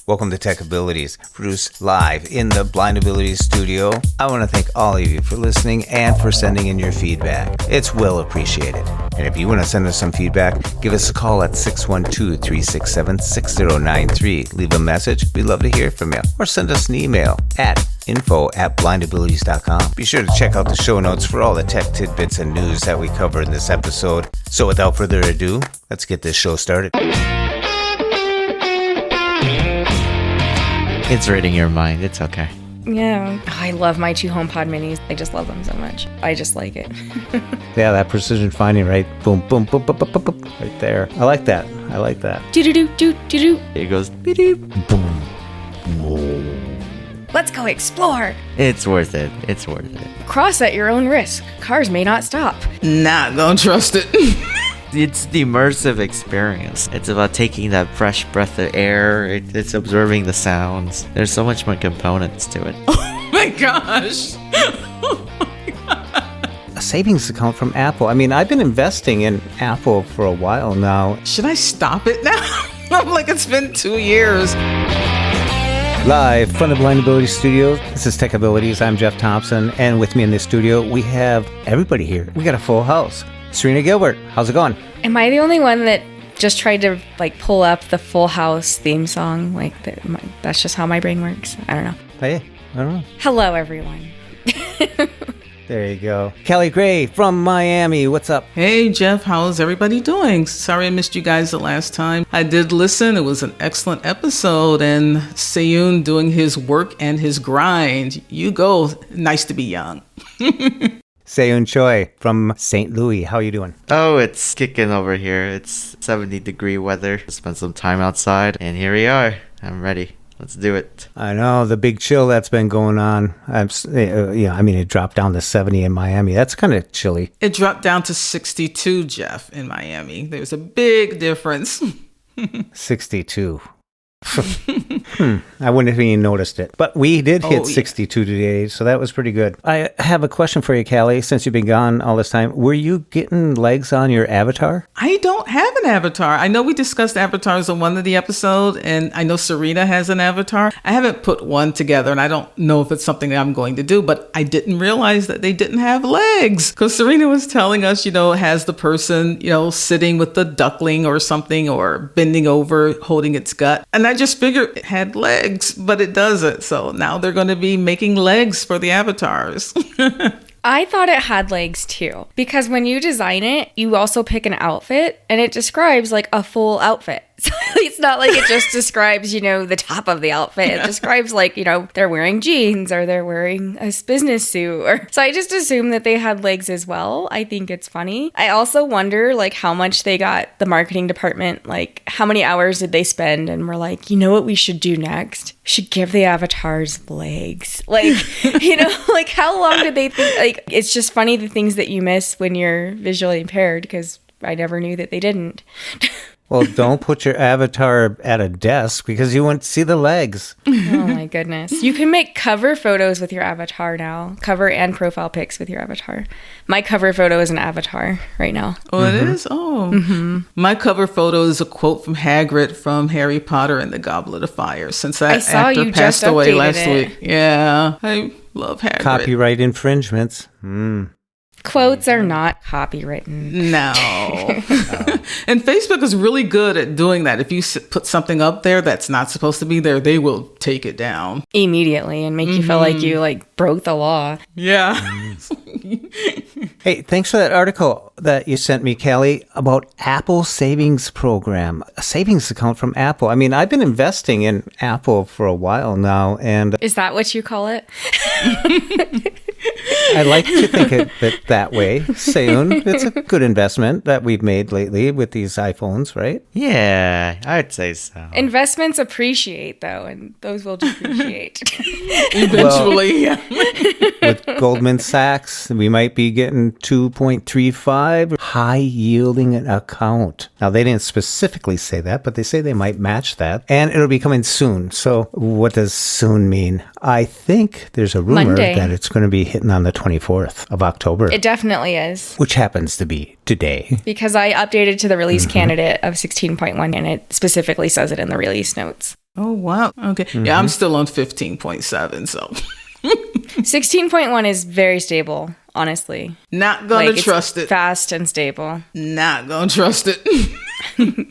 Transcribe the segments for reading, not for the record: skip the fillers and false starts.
Welcome to Tech Abilities, produced live in the Blind Abilities studio. I want to thank all of you for listening and for sending in your feedback. It's well appreciated. And if you want to send us some feedback, give us a call at 612-367-6093. Leave a message. We'd love to hear from you. Or send us an email at info@blindabilities.com. Be sure to check out the show notes for all the tech tidbits and news that we cover in this episode. So without further ado, let's get this show started. It's reading your mind. It's okay. Yeah. Oh, I love my 2 HomePod minis. I just love them so much. I just like it. Yeah, that precision finding, right? Boom, boom, boom, boom, boom, boom, boom. Right there. I like that. Do-do-do-do-do-do. It goes beep, Boom. Let's go explore. It's worth it. It's worth it. Cross at your own risk. Cars may not stop. Not gonna trust it. It's the immersive experience. It's about taking that fresh breath of air. It's observing the sounds. There's so much more components to it. Oh my gosh. A savings account from Apple. I mean, I've been investing in Apple for a while now. Should I stop it now? I'm like, it's been 2 years. Live from the Blind Ability Studios, this is Tech Abilities. I'm Jeff Thompson, and with me in the studio, we have everybody here. We got a full house. Serina Gilbert, how's it going? Am I the only one that just tried to pull up the Full House theme song? That's just how my brain works. I don't know. Hey, I don't know. Hello, everyone. There you go. Callie Gray from Miami, what's up? Hey Jeff, how's everybody doing? Sorry I missed you guys the last time. I did listen. It was an excellent episode, and Seyoon doing his work and his grind. You go. Nice to be young. Seyoon Choi from St. Louis, how you doing? Oh, it's kicking over here. It's 70-degree weather. Spent some time outside, and here we are. I'm ready. Let's do it. I know, the big chill that's been going on. It dropped down to 70 in Miami. That's kind of chilly. It dropped down to 62, Jeff, in Miami. There's a big difference. 62. I wouldn't have even noticed it. But we did hit 62 today, so that was pretty good. I have a question for you, Callie, since you've been gone all this time. Were you getting legs on your avatar? I don't have an avatar. I know we discussed avatars on one of the episodes, and I know Serina has an avatar. I haven't put one together, and I don't know if it's something that I'm going to do, but I didn't realize that they didn't have legs. Because Serina was telling us, has the person, sitting with the duckling or something, or bending over, holding its gut. And I just figured it had legs, but it doesn't. So now they're going to be making legs for the avatars. I thought it had legs too, because when you design it, you also pick an outfit and it describes a full outfit. So it's not like it just describes, the top of the outfit. It describes they're wearing jeans or they're wearing a business suit. So I just assumed that they had legs as well. I think it's funny. I also wonder how much they got the marketing department, how many hours did they spend and were like, you know what we should do next? We should give the avatars legs. How long did they think? It's just funny the things that you miss when you're visually impaired, because I never knew that they didn't. Well, don't put your avatar at a desk because you won't see the legs. Oh my goodness. You can make cover photos with your avatar now. Cover and profile pics with your avatar. My cover photo is an avatar right now. Oh, it is? Oh. Mm-hmm. My cover photo is a quote from Hagrid from Harry Potter and the Goblet of Fire, since that actor passed away last week. Yeah. I love Hagrid. Copyright infringements. Quotes are not copywritten. No. And Facebook is really good at doing that. If you put something up there that's not supposed to be there, they will take it down immediately and make you feel like you broke the law. Yeah. Hey, thanks for that article that you sent me, Callie, about Apple Savings Program. A savings account from Apple. I mean, I've been investing in Apple for a while now, and... Is that what you call it? I like to think of it that way. Seyoon, it's a good investment that we've made lately with these iPhones, right? Yeah, I'd say so. Investments appreciate, though, and those will depreciate. Eventually, yeah. With Goldman Sachs, we might be getting 2.35 high-yielding account. Now, they didn't specifically say that, but they say they might match that, and it'll be coming soon. So what does soon mean? I think there's a rumor that it's going to be hitting on the 24th of October. It definitely is. Which happens to be today. Because I updated to the release candidate of 16.1, and it specifically says it in the release notes. Oh, wow. Okay. Yeah, I'm still on 15.7, so 16.1 is very stable, honestly. not going to It's trust it. fast and stable. Not going to trust it.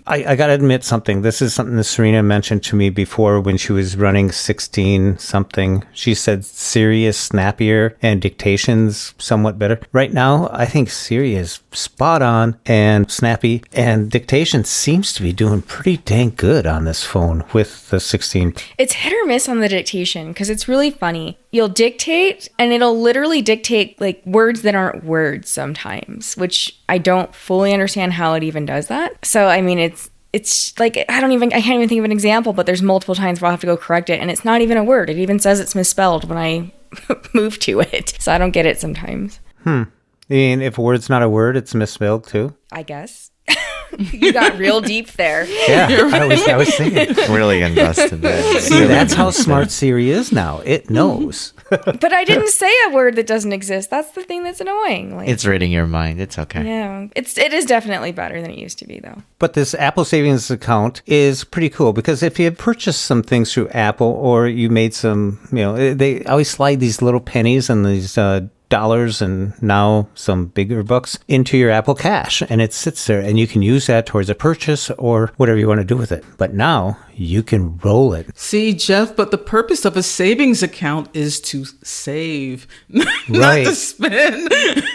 I got to admit something. This is something that Serina mentioned to me before when she was running 16 something. She said Siri is snappier and dictation's somewhat better. Right now, I think Siri is spot on and snappy, and dictation seems to be doing pretty dang good on this phone with the 16. It's hit or miss on the dictation because it's really funny. You'll dictate and it'll literally dictate like words that aren't words sometimes, which I don't fully understand how it even does that. So, I mean, it's like, I can't even think of an example, but there's multiple times where I'll have to go correct it and it's not even a word. It even says it's misspelled when I move to it. So I don't get it sometimes. I mean, if a word's not a word, it's misspelled too. I guess. You got real deep there. Yeah, I was thinking. Really invested there. See, that's how smart Siri is now. It knows. But I didn't say a word that doesn't exist. That's the thing that's annoying. Like, It's reading your mind. It's okay. yeah, it is definitely better than it used to be, though. But this Apple Savings account is pretty cool because if you purchased some things through Apple or you made some, they always slide these little pennies and these dollars and now some bigger bucks into your Apple Cash, and it sits there and you can use that towards a purchase or whatever you want to do with it. But now you can roll it. See, Jeff, but the purpose of a savings account is to save, not Right. to spend.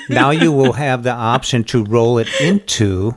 Now you will have the option to roll it into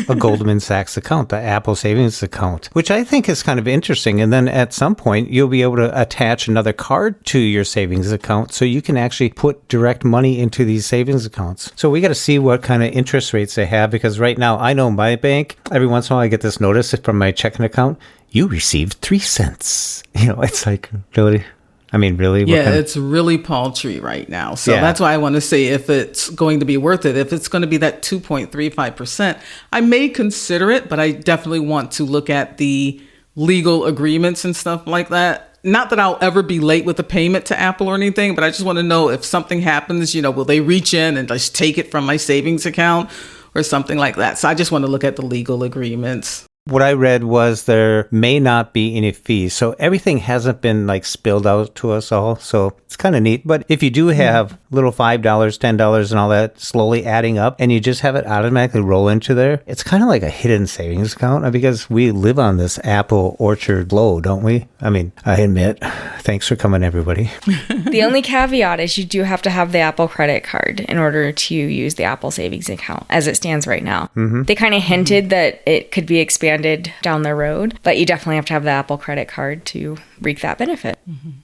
a Goldman Sachs account, the Apple Savings account, which I think is kind of interesting. And then at some point, you'll be able to attach another card to your savings account so you can actually put direct money into these savings accounts. So we got to see what kind of interest rates they have, because right now I know my bank, every once in a while I get this notice from my checking account, you received 3 cents. It's like, really? I mean, really? Yeah, it's really paltry right now. So Yeah. that's why I want to say if it's going to be worth it, if it's going to be that 2.35%, I may consider it, but I definitely want to look at the legal agreements and stuff like that. Not that I'll ever be late with a payment to Apple or anything, but I just want to know if something happens, will they reach in and just take it from my savings account or something like that. So I just want to look at the legal agreements. What I read was there may not be any fees. So everything hasn't been spilled out to us all. So it's kind of neat. But if you do have little $5, $10 and all that slowly adding up and you just have it automatically roll into there, it's kind of like a hidden savings account because we live on this Apple orchard flow, don't we? I mean, I admit, thanks for coming, everybody. The only caveat is you do have to have the Apple credit card in order to use the Apple savings account as it stands right now. They kind of hinted that it could be expanded down the road, but you definitely have to have the Apple credit card to reap that benefit.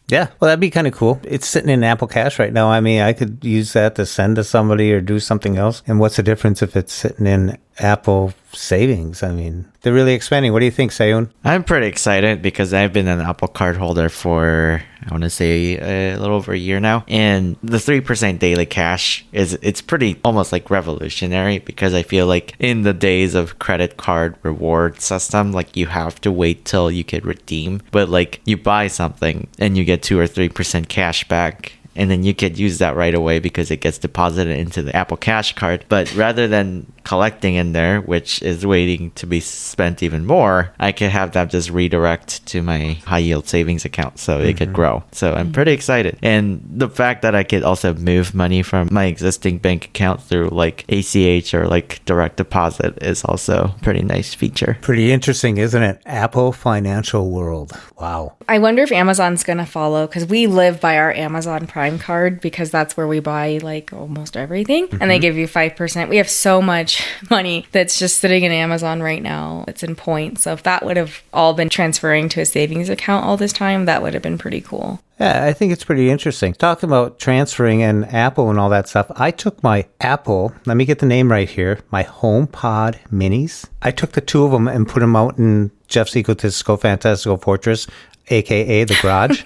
Yeah, well, that'd be kind of cool. It's sitting in Apple Cash right now. I mean, I could use that to send to somebody or do something else. And what's the difference if it's sitting in Apple savings? I mean, they're really expanding. What do you think, Seyoon? I'm pretty excited because I've been an Apple Card holder for, I want to say, a little over a year now. And the 3% daily cash it's pretty almost like revolutionary because I feel like in the days of credit card reward system, you have to wait till you can redeem. But you buy something and you get 2 or 3% cash back. And then you could use that right away because it gets deposited into the Apple Cash card. But rather than collecting in there, which is waiting to be spent even more, I could have that just redirect to my high yield savings account so it could grow. So I'm pretty excited. And the fact that I could also move money from my existing bank account through ACH or direct deposit is also a pretty nice feature. Pretty interesting, isn't it? Apple financial world. Wow. I wonder if Amazon's going to follow because we live by our Amazon Prime card because that's where we buy almost everything. And they give you 5%. We have so much money that's just sitting in Amazon right now. It's in points. So if that would have all been transferring to a savings account all this time, that would have been pretty cool. Yeah, I think it's pretty interesting. Talking about transferring and Apple and all that stuff, I took my Apple, let me get the name right here, my HomePod minis. I took the 2 of them and put them out in Jeff's Egotistical Fantastical Fortress, a.k.a. the garage.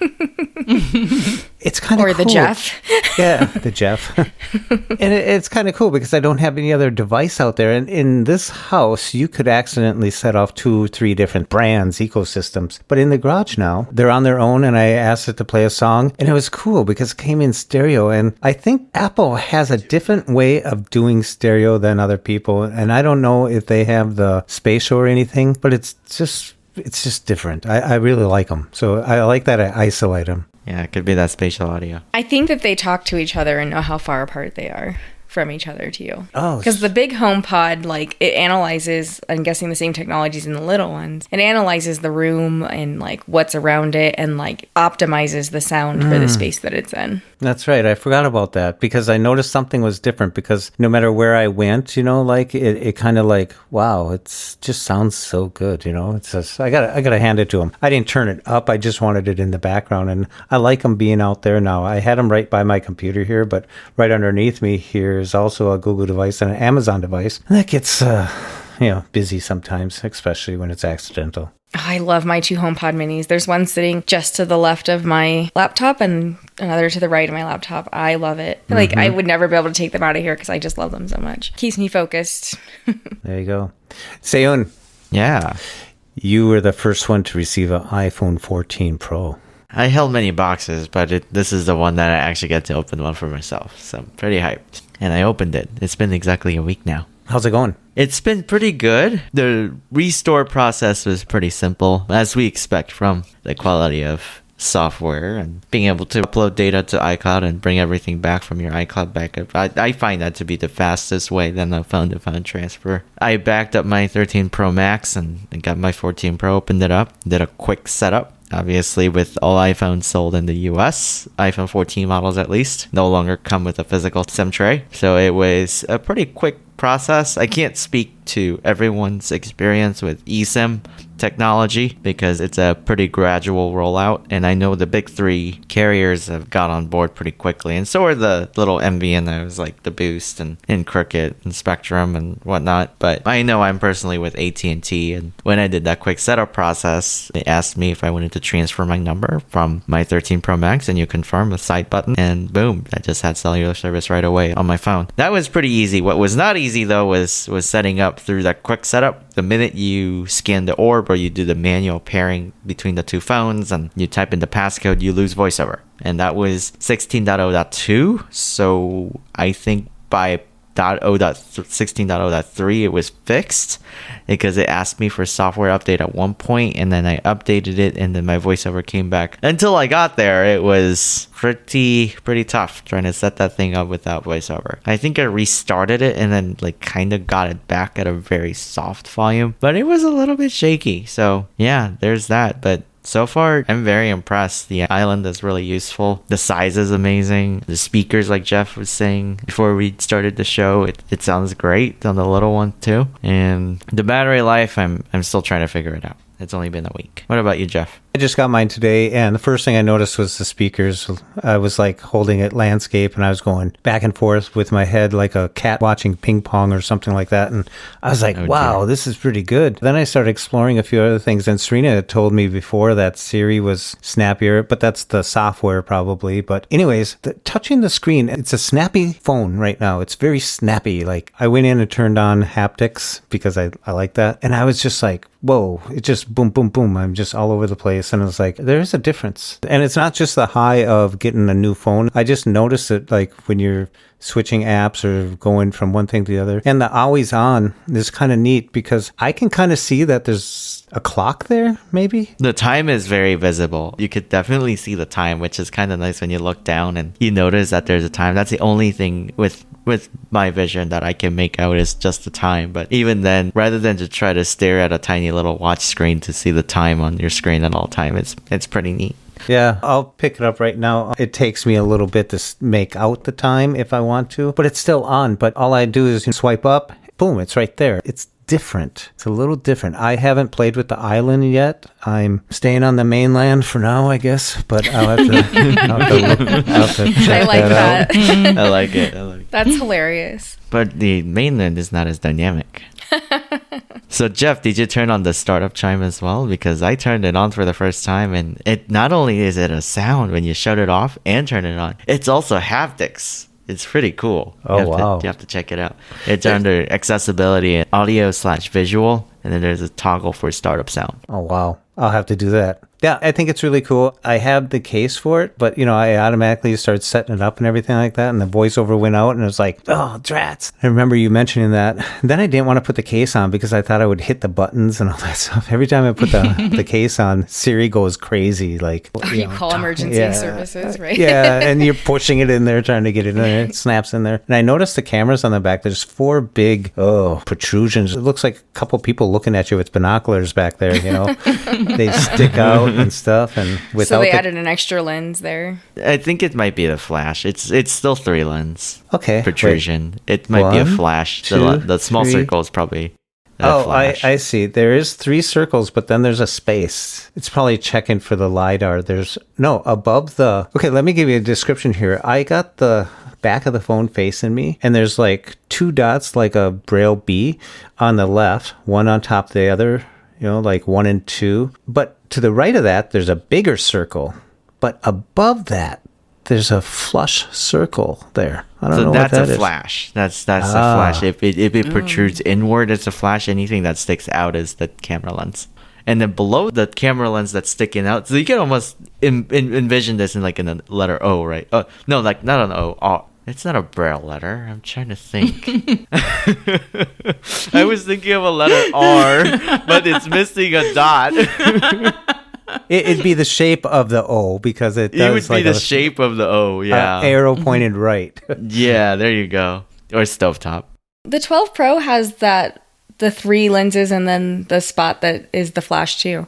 It's kind of cool. Or the Jeff. Yeah, the Jeff. And it's kind of cool because I don't have any other device out there. And in this house, you could accidentally set off 2 or 3 different brands, ecosystems. But in the garage now, they're on their own. And I asked it to play a song. And it was cool because it came in stereo. And I think Apple has a different way of doing stereo than other people. And I don't know if they have the spatial or anything, but it's just it's just different. I really like them. So I like that I isolate them. Yeah, it could be that spatial audio. I think that they talk to each other and know how far apart they are from each other too. Oh, because the big HomePod, like, it analyzes, I'm guessing the same technologies in the little ones. It analyzes the room and like what's around it and like optimizes the sound for the space that it's in. That's right. I forgot about that because I noticed something was different because no matter where I went, like it kind of like, wow, it's just sounds so good. It's just, I gotta hand it to them. I didn't turn it up. I just wanted it in the background, and I like them being out there now. I had them right by my computer here, but right underneath me here is also a Google device and an Amazon device. And that gets, busy sometimes, especially when it's accidental. I love my 2 HomePod minis. There's one sitting just to the left of my laptop and another to the right of my laptop. I love it. Like, I would never be able to take them out of here because I just love them so much. Keeps me focused. There you go. Seyoon. Yeah. You were the first one to receive an iPhone 14 Pro. I held many boxes, but this is the one that I actually get to open one for myself. So I'm pretty hyped. And I opened it. It's been exactly a week now. How's it going? It's been pretty good. The restore process was pretty simple, as we expect from the quality of software and being able to upload data to iCloud and bring everything back from your iCloud backup. I find that to be the fastest way than a phone-to-phone transfer. I backed up my 13 Pro Max and got my 14 Pro, opened it up, did a quick setup. Obviously, with all iPhones sold in the US, iPhone 14 models at least, no longer come with a physical SIM tray. So it was a pretty quick process. I can't speak to everyone's experience with eSIM technology because it's a pretty gradual rollout, and I know the big 3 carriers have got on board pretty quickly, and so are the little MVNOs like the Boost and Cricket and Spectrum and whatnot. But I know I'm personally with AT&T, and when I did that quick setup process, they asked me if I wanted to transfer my number from my 13 Pro Max, and you confirm with side button, and boom, I just had cellular service right away on my phone. That was pretty easy. What was not easy though was setting up through that quick setup. The minute you scan the orb or you do the manual pairing between the 2 phones and you type in the passcode, you lose voiceover. And that was 16.0.2. So I think by 16.0.3 it was fixed because it asked me for software update at one point, and then I updated it, and then my voiceover came back. Until I got there, it was pretty tough trying to set that thing up without voiceover. I think I restarted it and then kind of got it back at a very soft volume, but it was a little bit shaky. So yeah, there's that. But so far, I'm very impressed. The island is really useful. The size is amazing. The speakers, like Jeff was saying before we started the show, it sounds great on the little one too. And the battery life, I'm still trying to figure it out. It's only been a week. What about you, Jeff? I just got mine today, and the first thing I noticed was the speakers. I was holding it landscape, and I was going back and forth with my head like a cat watching ping pong or something like that. And I was like, wow, this is pretty good. Then I started exploring a few other things, and Serina had told me before that Siri was snappier, but that's the software probably. But anyways, touching the screen, it's a snappy phone right now. It's very snappy. I went in and turned on haptics because I like that. And I was just like, whoa, it just boom, boom, boom. I'm just all over the place. And it's there's a difference. And it's not just the high of getting a new phone. I just noticed it when you're switching apps or going from one thing to the other. And the always on is kind of neat because I can kind of see that there's a clock there, maybe. The time is very visible. You could definitely see the time, which is kind of nice when you look down and you notice that there's a time. That's the only thing with my vision that I can make out is just the time. But even then, rather than to try to stare at a tiny little watch screen to see the time on your screen at all time, it's pretty neat. Yeah, I'll pick it up right now. It takes me a little bit to make out the time if I want to, but it's still on. But all I do is swipe up, boom, it's right there. It's different. It's a little different. I haven't played with the island yet. I'm staying on the mainland for now, I guess, but I'll have to check I like that. I like it. That's hilarious. But the mainland is not as dynamic. So Jeff, did you turn on the startup chime as well? Because I turned it on for the first time, and it not only is it a sound when you shut it off and turn it on, it's also haptics. It's pretty cool. Wow. You have to check it out. It's under accessibility and audio/visual, and then there's a toggle for startup sound. Oh, wow. I'll have to do that. Yeah, I think it's really cool. I have the case for it, but, I automatically started setting it up and everything like that, and the voiceover went out, and it was like, oh, drats. I remember you mentioning that. Then I didn't want to put the case on because I thought I would hit the buttons and all that stuff. Every time I put the case on, Siri goes crazy. Like, You call emergency services, right? Yeah, and you're pushing it in there, trying to get it in there. It snaps in there. And I noticed the cameras on the back. There's 4 big, protrusions. It looks like a couple people looking at you with binoculars back there, They stick out and stuff. And without so they added an extra lens there. I think it might be the flash. It's still 3 lens. Okay. Protrusion. It might be a flash. The small circle is probably a flash. I see. There is 3 circles, but then there's a space. It's probably checking for the LiDAR. Above the... Okay, let me give you a description here. I got the back of the phone facing me, and there's like 2 dots like a Braille B on the left, one on top of the other, like 1 and 2. But to the right of that, there's a bigger circle. But above that, there's a flush circle there. I don't know what that is. That's a flash. That's a flash. If it protrudes inward, it's a flash. Anything that sticks out is the camera lens. And then below the camera lens that's sticking out, so you can almost envision this in a letter O, right? No, like not an O. It's not a Braille letter. I'm trying to think. I was thinking of a letter R, but it's missing a dot. It'd be the shape of the O because it does. It would be the shape of the O, yeah. Arrow pointed right. Yeah, there you go. Or stovetop. The 12 Pro has the 3 lenses and then the spot that is the flash too.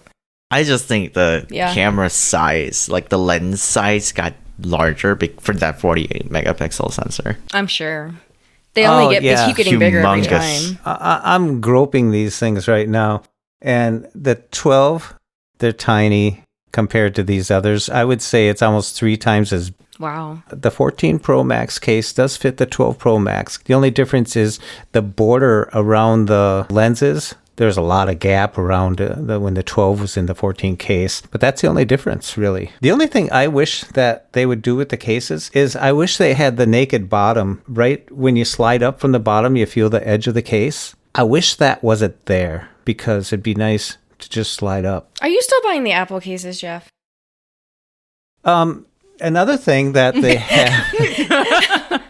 I just think the camera size, like the lens size, got larger for that 48 megapixel sensor. I'm sure. They only keep getting bigger every time. I'm groping these things right now. And the 12, they're tiny compared to these others. I would say it's almost 3 times as... Wow. The 14 Pro Max case does fit the 12 Pro Max. The only difference is the border around the lenses. There's a lot of gap around when the 12 was in the 14 case. But that's the only difference, really. The only thing I wish that they would do with the cases is I wish they had the naked bottom. Right when you slide up from the bottom, you feel the edge of the case. I wish that wasn't there because it'd be nice to just slide up. Are you still buying the Apple cases, Jeff? Another thing that they have...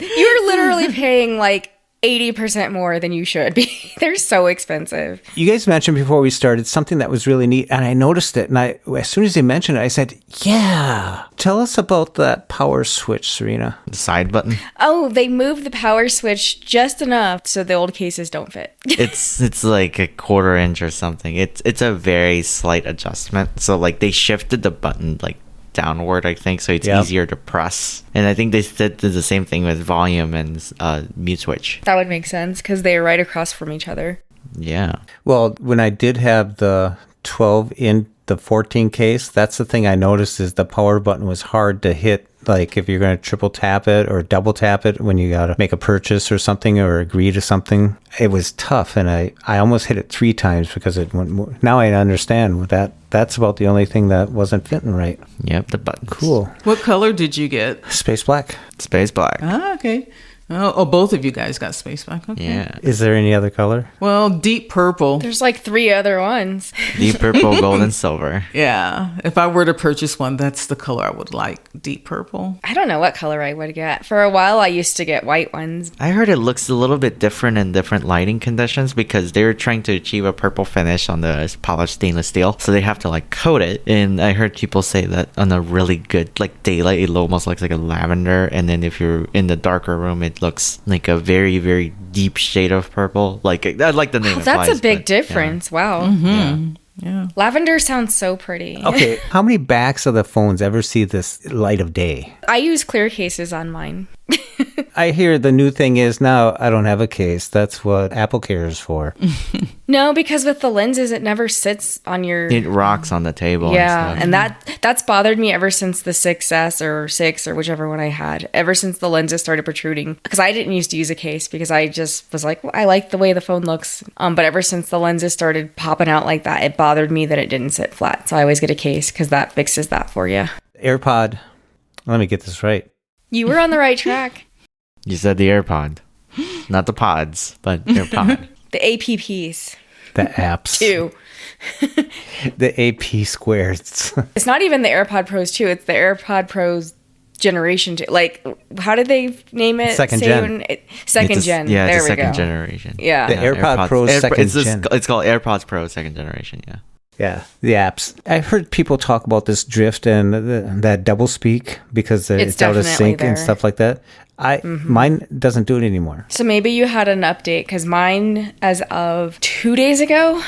You're literally paying like 80% more than you should be. They're so expensive. You guys mentioned before we started something that was really neat, and I noticed it. And as soon as you mentioned it, I said, yeah. Tell us about that power switch, Serina. The side button? Oh, they moved the power switch just enough so the old cases don't fit. It's like a 1/4 inch or something. It's a very slight adjustment. So like they shifted the button like downward, I think, so it's easier to press. And I think they did the same thing with volume and mute switch. That would make sense because they are right across from each other. Yeah. Well, when I did have the 12 in the 14 case, that's the thing I noticed is the power button was hard to hit. Like if you're going to triple tap it or double tap it when you got to make a purchase or something or agree to something, it was tough. And I almost hit it 3 times because it went more. Now I understand that's about the only thing that wasn't fitting right. Yep, the buttons. Cool. What color did you get? Space black. Space black. Ah, okay. Oh, both of you guys got space black. Okay. Yeah. Is there any other color? Well, deep purple. There's like 3 other ones. Deep purple, gold, and silver. Yeah. If I were to purchase one, that's the color I would like. Deep purple. I don't know what color I would get. For a while, I used to get white ones. I heard it looks a little bit different in different lighting conditions because they're trying to achieve a purple finish on the polished stainless steel. So they have to like coat it. And I heard people say that on a really good like daylight, it almost looks like a lavender. And then if you're in the darker room, it looks like a very, very deep shade of purple. Like I like the name. That's a big difference. Yeah. Wow. Mm-hmm. Yeah. Lavender sounds so pretty. Okay. How many backs of the phones ever see this light of day? I use clear cases on mine. I hear the new thing is now I don't have a case. That's what Apple Care is for. No, because with the lenses, it never sits on your... It rocks on the table. Yeah, and that's bothered me ever since the 6S or 6 or whichever one I had. Ever since the lenses started protruding. Because I didn't used to use a case because I just was like, well, I like the way the phone looks. But ever since the lenses started popping out like that, it bothered me that it didn't sit flat. So I always get a case because that fixes that for you. AirPod. Let me get this right. You were on the right track. You said the AirPod. Not the pods, but AirPod. The APPs. The apps. Too. The AP squares. It's not even the AirPod Pros 2. It's the AirPod Pros Generation 2. Like, how did they name it? Second gen. Second gen. Yeah, there it's a we second go. generation. Yeah. The AirPod Pro second gen. It's called AirPods Pro second generation, yeah. Yeah, the apps. I've heard people talk about this drift and that double speak because it's out of definitely sync and there. stuff like that. Mine doesn't do it anymore. So maybe you had an update, because mine, as of 2 days ago,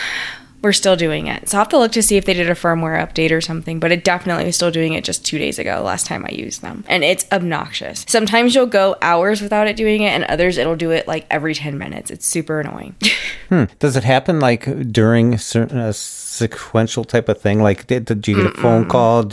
we're still doing it. So I'll have to look to see if they did a firmware update or something, but it definitely was still doing it just 2 days ago, last time I used them. And it's obnoxious. Sometimes you'll go hours without it doing it, and others it'll do it like every 10 minutes. It's super annoying. Does it happen like during certain sequential type of thing? Like, did you get a phone call?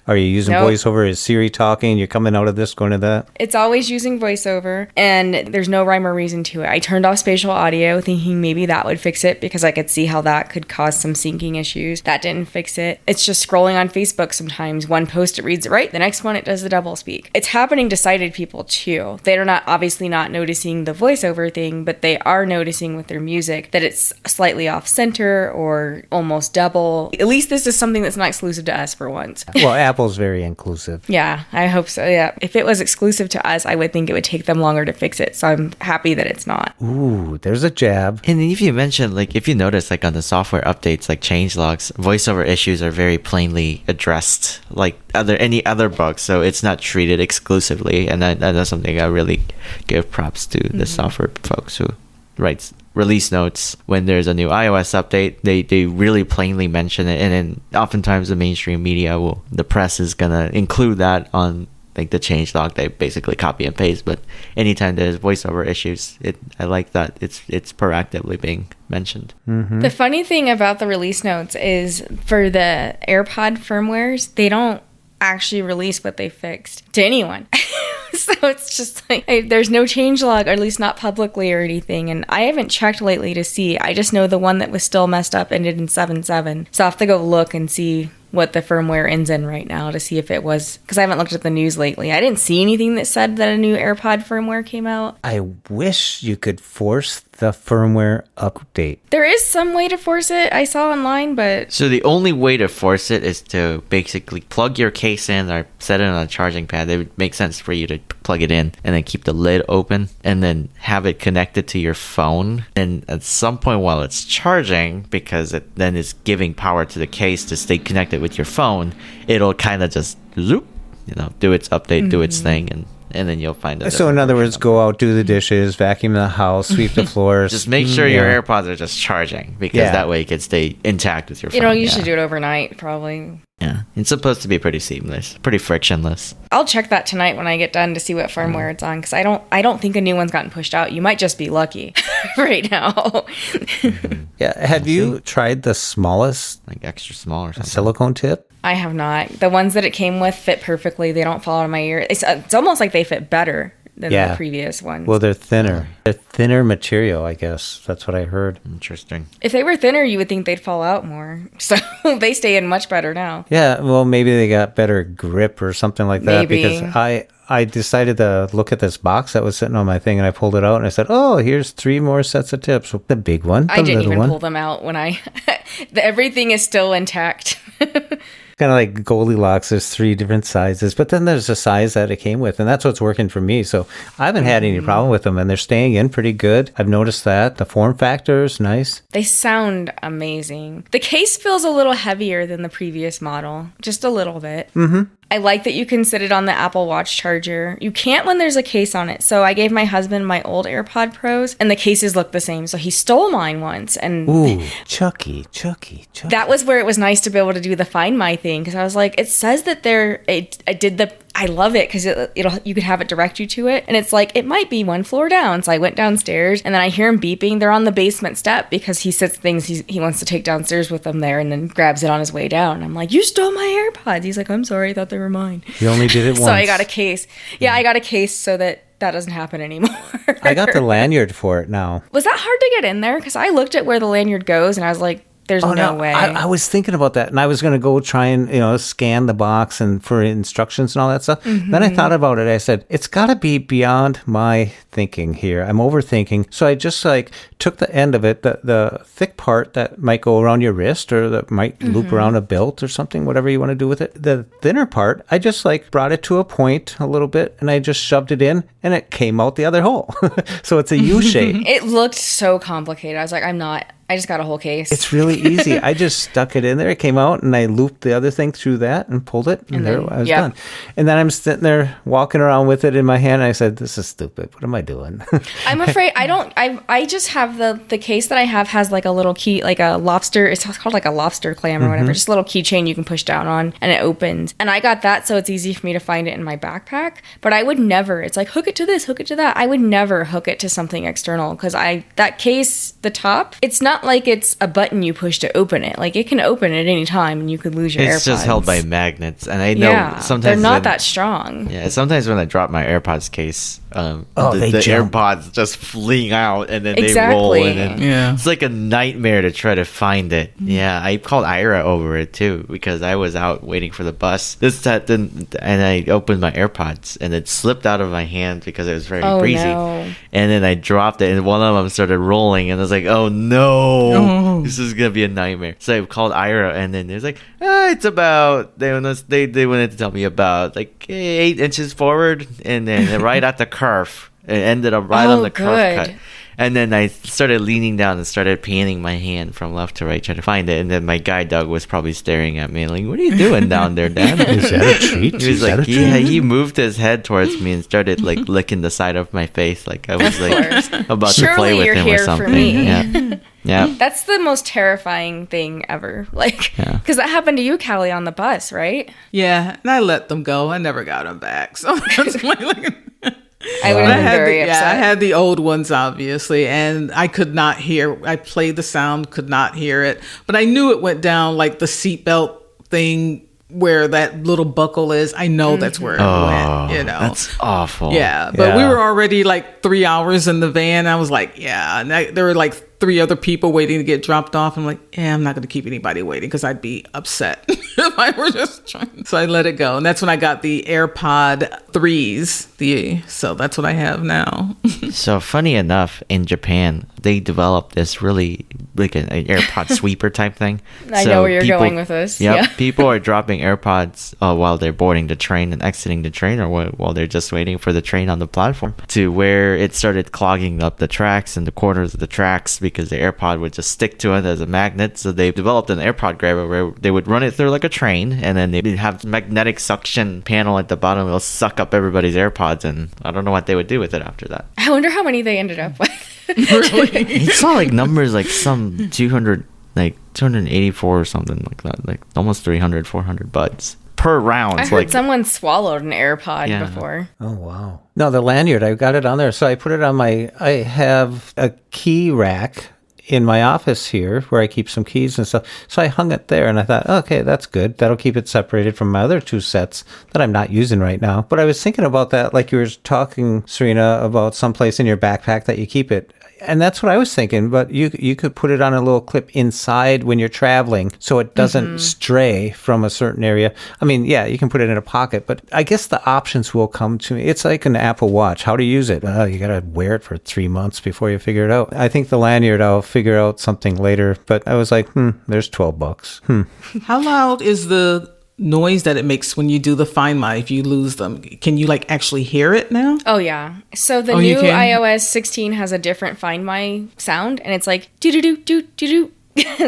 Are you using Nope. voiceover? Is Siri talking? You're coming out of this, going to that? It's always using voiceover, and there's no rhyme or reason to it. I turned off spatial audio thinking maybe that would fix it, because I could see how that could cause some syncing issues. That didn't fix it. It's just scrolling on Facebook sometimes. One post it reads it right, the next one it does the double speak. It's happening to sighted people too. They're not obviously not noticing the voiceover thing, but they are noticing with their music that it's slightly off center or almost double. At least this is something that's not exclusive to us for once. Well, Apple's very inclusive. Yeah, I hope so. Yeah. If it was exclusive to us, I would think it would take them longer to fix it. So I'm happy that it's not. Ooh, there's a jab. And if you mentioned, like, if you notice, like, on the software updates, like changelogs, voiceover issues are very plainly addressed, like any other bugs. So it's not treated exclusively. And that's something I really give props to the software folks who writes release notes when there's a new iOS update. They really plainly mention it, and then oftentimes the mainstream media the press is gonna include that on like the changelog. They basically copy and paste. But anytime there's voiceover issues, I like that it's proactively being mentioned. The funny thing about the release notes is for the AirPod firmwares, they don't actually release what they fixed to anyone. So it's just like, there's no changelog, or at least not publicly or anything. And I haven't checked lately to see. I just know the one that was still messed up ended in 7.7. So I'll have to go look and see what the firmware ends in right now to see if it was, because I haven't looked at the news lately. I didn't see anything that said that a new AirPod firmware came out. I wish you could force the firmware update. There is some way to force it, I saw online, but So the only way to force it is to basically plug your case in or set it on a charging pad. It would make sense for you to plug it in and then keep the lid open and then have it connected to your phone. And at some point while it's charging, because it then is giving power to the case to stay connected with your phone, it'll kind of just zoop, do its update, do its thing, and then you'll find it. So in other words, go out, do the dishes, vacuum the house, sweep the floors. Just make sure your AirPods are just charging, because that way it can stay intact with your phone. you should do it overnight, probably. Yeah, it's supposed to be pretty seamless, pretty frictionless. I'll check that tonight when I get done to see what firmware it's on, because I don't think a new one's gotten pushed out. You might just be lucky right now. Yeah. Have you tried the smallest Like extra small or something. silicone tip? I have not. The ones that it came with fit perfectly. They don't fall out of my ear. It's almost like they fit better than the previous ones. Well, they're thinner. They're thinner material, I guess. That's what I heard. Interesting. If they were thinner, you would think they'd fall out more. So they stay in much better now. Yeah, well, maybe they got better grip or something like that. Maybe. Because I decided to look at this box that was sitting on my thing, and I pulled it out, and I said, oh, here's 3 more sets of tips. The big one, the I didn't little even one. pull them out when everything is still intact. Kind of like Goldilocks, there's 3 different sizes, but then there's a size that it came with, and that's what's working for me. So I haven't had any problem with them, and they're staying in pretty good. I've noticed that. The form factor is nice. They sound amazing. The case feels a little heavier than the previous model, just a little bit. Mm-hmm. I like that you can sit it on the Apple Watch charger. You can't when there's a case on it. So I gave my husband my old AirPod Pros, and the cases look the same. So he stole mine once, and Ooh, Chucky. that was where it was nice to be able to do the Find My thing, because I was like, it says that I love it because you could have it direct you to it, and it's like it might be 1 floor down. So I went downstairs, and then I hear him beeping. They're on the basement step because he sits things he wants to take downstairs with him there, and then grabs it on his way down. I'm like, you stole my AirPods. He's like, I'm sorry, I thought they were mine. You only did it once. So I got a case. Yeah, I got a case so that doesn't happen anymore. I got the lanyard for it now. Was that hard to get in there? Because I looked at where the lanyard goes, and I was like, There's no way. I was thinking about that, and I was going to go try and scan the box and for instructions and all that stuff. Then I thought about it. I said, it's got to be beyond my thinking here. I'm overthinking. So I just took the end of it, the thick part that might go around your wrist or that might loop around a belt or something, whatever you want to do with it. The thinner part, I just brought it to a point a little bit, and I just shoved it in, and it came out the other hole. So it's a U shape. It looked so complicated. I was like, I just got a whole case. It's really easy. I just stuck it in there. It came out, and I looped the other thing through that and pulled it, and there I was done. And then I'm sitting there walking around with it in my hand, and I said, this is stupid. What am I doing? I'm afraid I just have the case that I have has a little key, like a lobster. It's called a lobster clam or whatever. Just a little keychain you can push down on, and it opens. And I got that, so it's easy for me to find it in my backpack. But I would never. It's hook it to this, hook it to that. I would never hook it to something external because that case, the top, it's not like it's a button you push to open it. It can open at any time, and you could lose your AirPods. It's just held by magnets, and I know sometimes they're not that strong. Yeah, sometimes when I drop my AirPods case, the jump. AirPods just fling out, and then they roll, and then it's like a nightmare to try to find it. Yeah, I called Ira over it too because I was out waiting for the bus. And I opened my AirPods, and it slipped out of my hand because it was very breezy. No. And then I dropped it, and one of them started rolling, and I was like, "Oh no, this is gonna be a nightmare." So I called Ira, and then there's it's about they wanted to tell me about 8 inches forward, and then right at the curve. It ended up right on the curve cut. And then I started leaning down and started panning my hand from left to right trying to find it. And then my guy Doug was probably staring at me what are you doing down there, Dad? Is that a treat? He was he moved his head towards me and started licking the side of my face I was about to play with him or something. Yeah. Yeah. That's the most terrifying thing ever. Because that happened to you, Callie, on the bus, right? Yeah, and I let them go. I never got them back. So that's I would have been very upset. Yeah, I had the old ones, obviously, and I could not hear. I played the sound, could not hear it, but I knew it went down the seatbelt thing where that little buckle is. I know that's where it went, That's awful. Yeah, but we were already 3 hours in the van. I was and there were 3 other people waiting to get dropped off. I'm I'm not going to keep anybody waiting because I'd be upset if I were just trying. So I let it go. And that's when I got the AirPod 3s. So that's what I have now. So funny enough, in Japan, they developed this really an AirPod sweeper type thing. I know where you're going with this. Yep, yeah. People are dropping AirPods while they're boarding the train and exiting the train, or while they're just waiting for the train on the platform, to where it started clogging up the tracks and the corners of the tracks because the AirPod would just stick to it as a magnet. So they developed an AirPod grabber where they would run it through a train, and then they'd have magnetic suction panel at the bottom. It'll suck up everybody's AirPods, and I don't know what they would do with it after that. I wonder how many they ended up with. Really? It saw numbers some 200, 284 or something like that, almost 300, 400 buds per round. I heard someone swallowed an AirPod before. Oh, wow. No, the lanyard, I got it on there. So I put it on I have a key rack in my office here where I keep some keys and stuff. So I hung it there, and I thought, okay, that's good. That'll keep it separated from my other 2 sets that I'm not using right now. But I was thinking about that, you were talking, Serina, about someplace in your backpack that you keep it. And that's what I was thinking, but you could put it on a little clip inside when you're traveling so it doesn't stray from a certain area. I mean, yeah, you can put it in a pocket, but I guess the options will come to me. It's like an Apple Watch. How to use it? You got to wear it for 3 months before you figure it out. I think the lanyard, I'll figure out something later, but I was there's $12. How loud is the noise that it makes when you do the Find My if you lose them? Can you actually hear it now? Oh yeah. So the new iOS 16 has a different Find My sound, and it's do do do do do do.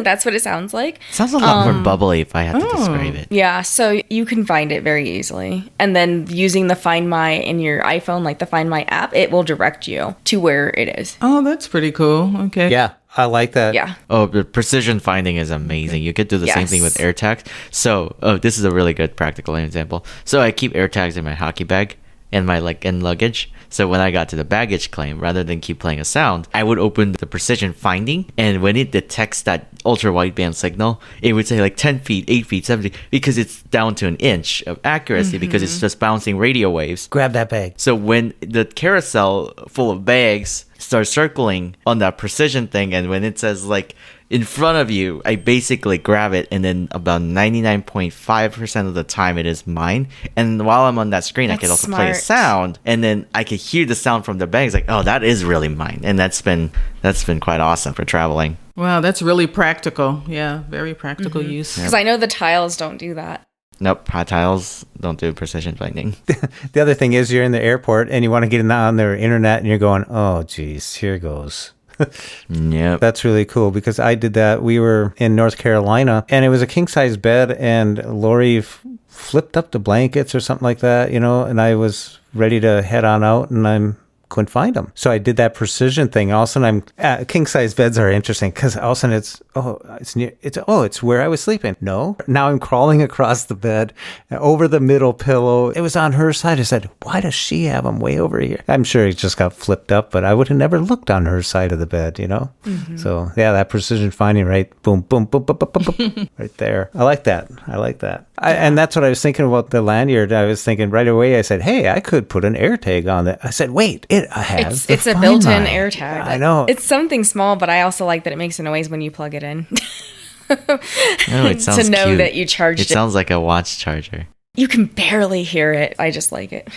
That's what it sounds like. It sounds a lot more bubbly if I had to describe it. Yeah, so you can find it very easily. And then using the Find My in your iPhone, the Find My app, it will direct you to where it is. Oh, that's pretty cool. Okay. Yeah. I like that. Yeah. Oh, the precision finding is amazing. You could do the same thing with AirTags. So, this is a really good practical example. So I keep AirTags in my hockey bag and my in luggage. So when I got to the baggage claim, rather than keep playing a sound, I would open the precision finding, and when it detects that ultra wideband signal, it would say like 10 feet, 8 feet, 7 feet, because it's down to an inch of accuracy because it's just bouncing radio waves. Grab that bag. So when the carousel full of bags starts circling on that precision thing, and when it says like in front of you, I basically grab it, and then about 99.5% of the time it is mine. And while I'm on that screen, I can also play a sound, and then I can hear the sound from the bags like, oh, that is really mine. And that's been quite awesome for traveling. Wow, that's really practical. Yeah, very practical use. Because I know the tiles don't do that. Nope, hot tiles don't do precision finding. The other thing is you're in the airport and you want to get on their internet and you're going, oh, geez, here goes. Yep. That's really cool because I did that. We were in North Carolina and it was a king size bed and Lori flipped up the blankets or something like that, and I was ready to head on out and I couldn't find them. So I did that precision thing. All of a sudden king size beds are interesting because all of a sudden it's where I was sleeping. No. Now I'm crawling across the bed over the middle pillow. It was on her side. I said, why does she have them way over here? I'm sure it just got flipped up, but I would have never looked on her side of the bed, So yeah, that precision finding, right? Boom, boom, boom, boom, boom, boom, boom, right there. I like that. And that's what I was thinking about the lanyard. I was thinking right away, I said, hey, I could put an air tag on that. I said, wait, it's a built-in air tag. I know. It's something small, but I also like that it makes a noise when you plug it in. It sounds to know cute. that you charged it. It sounds like a watch charger. You can barely hear it. I just like it.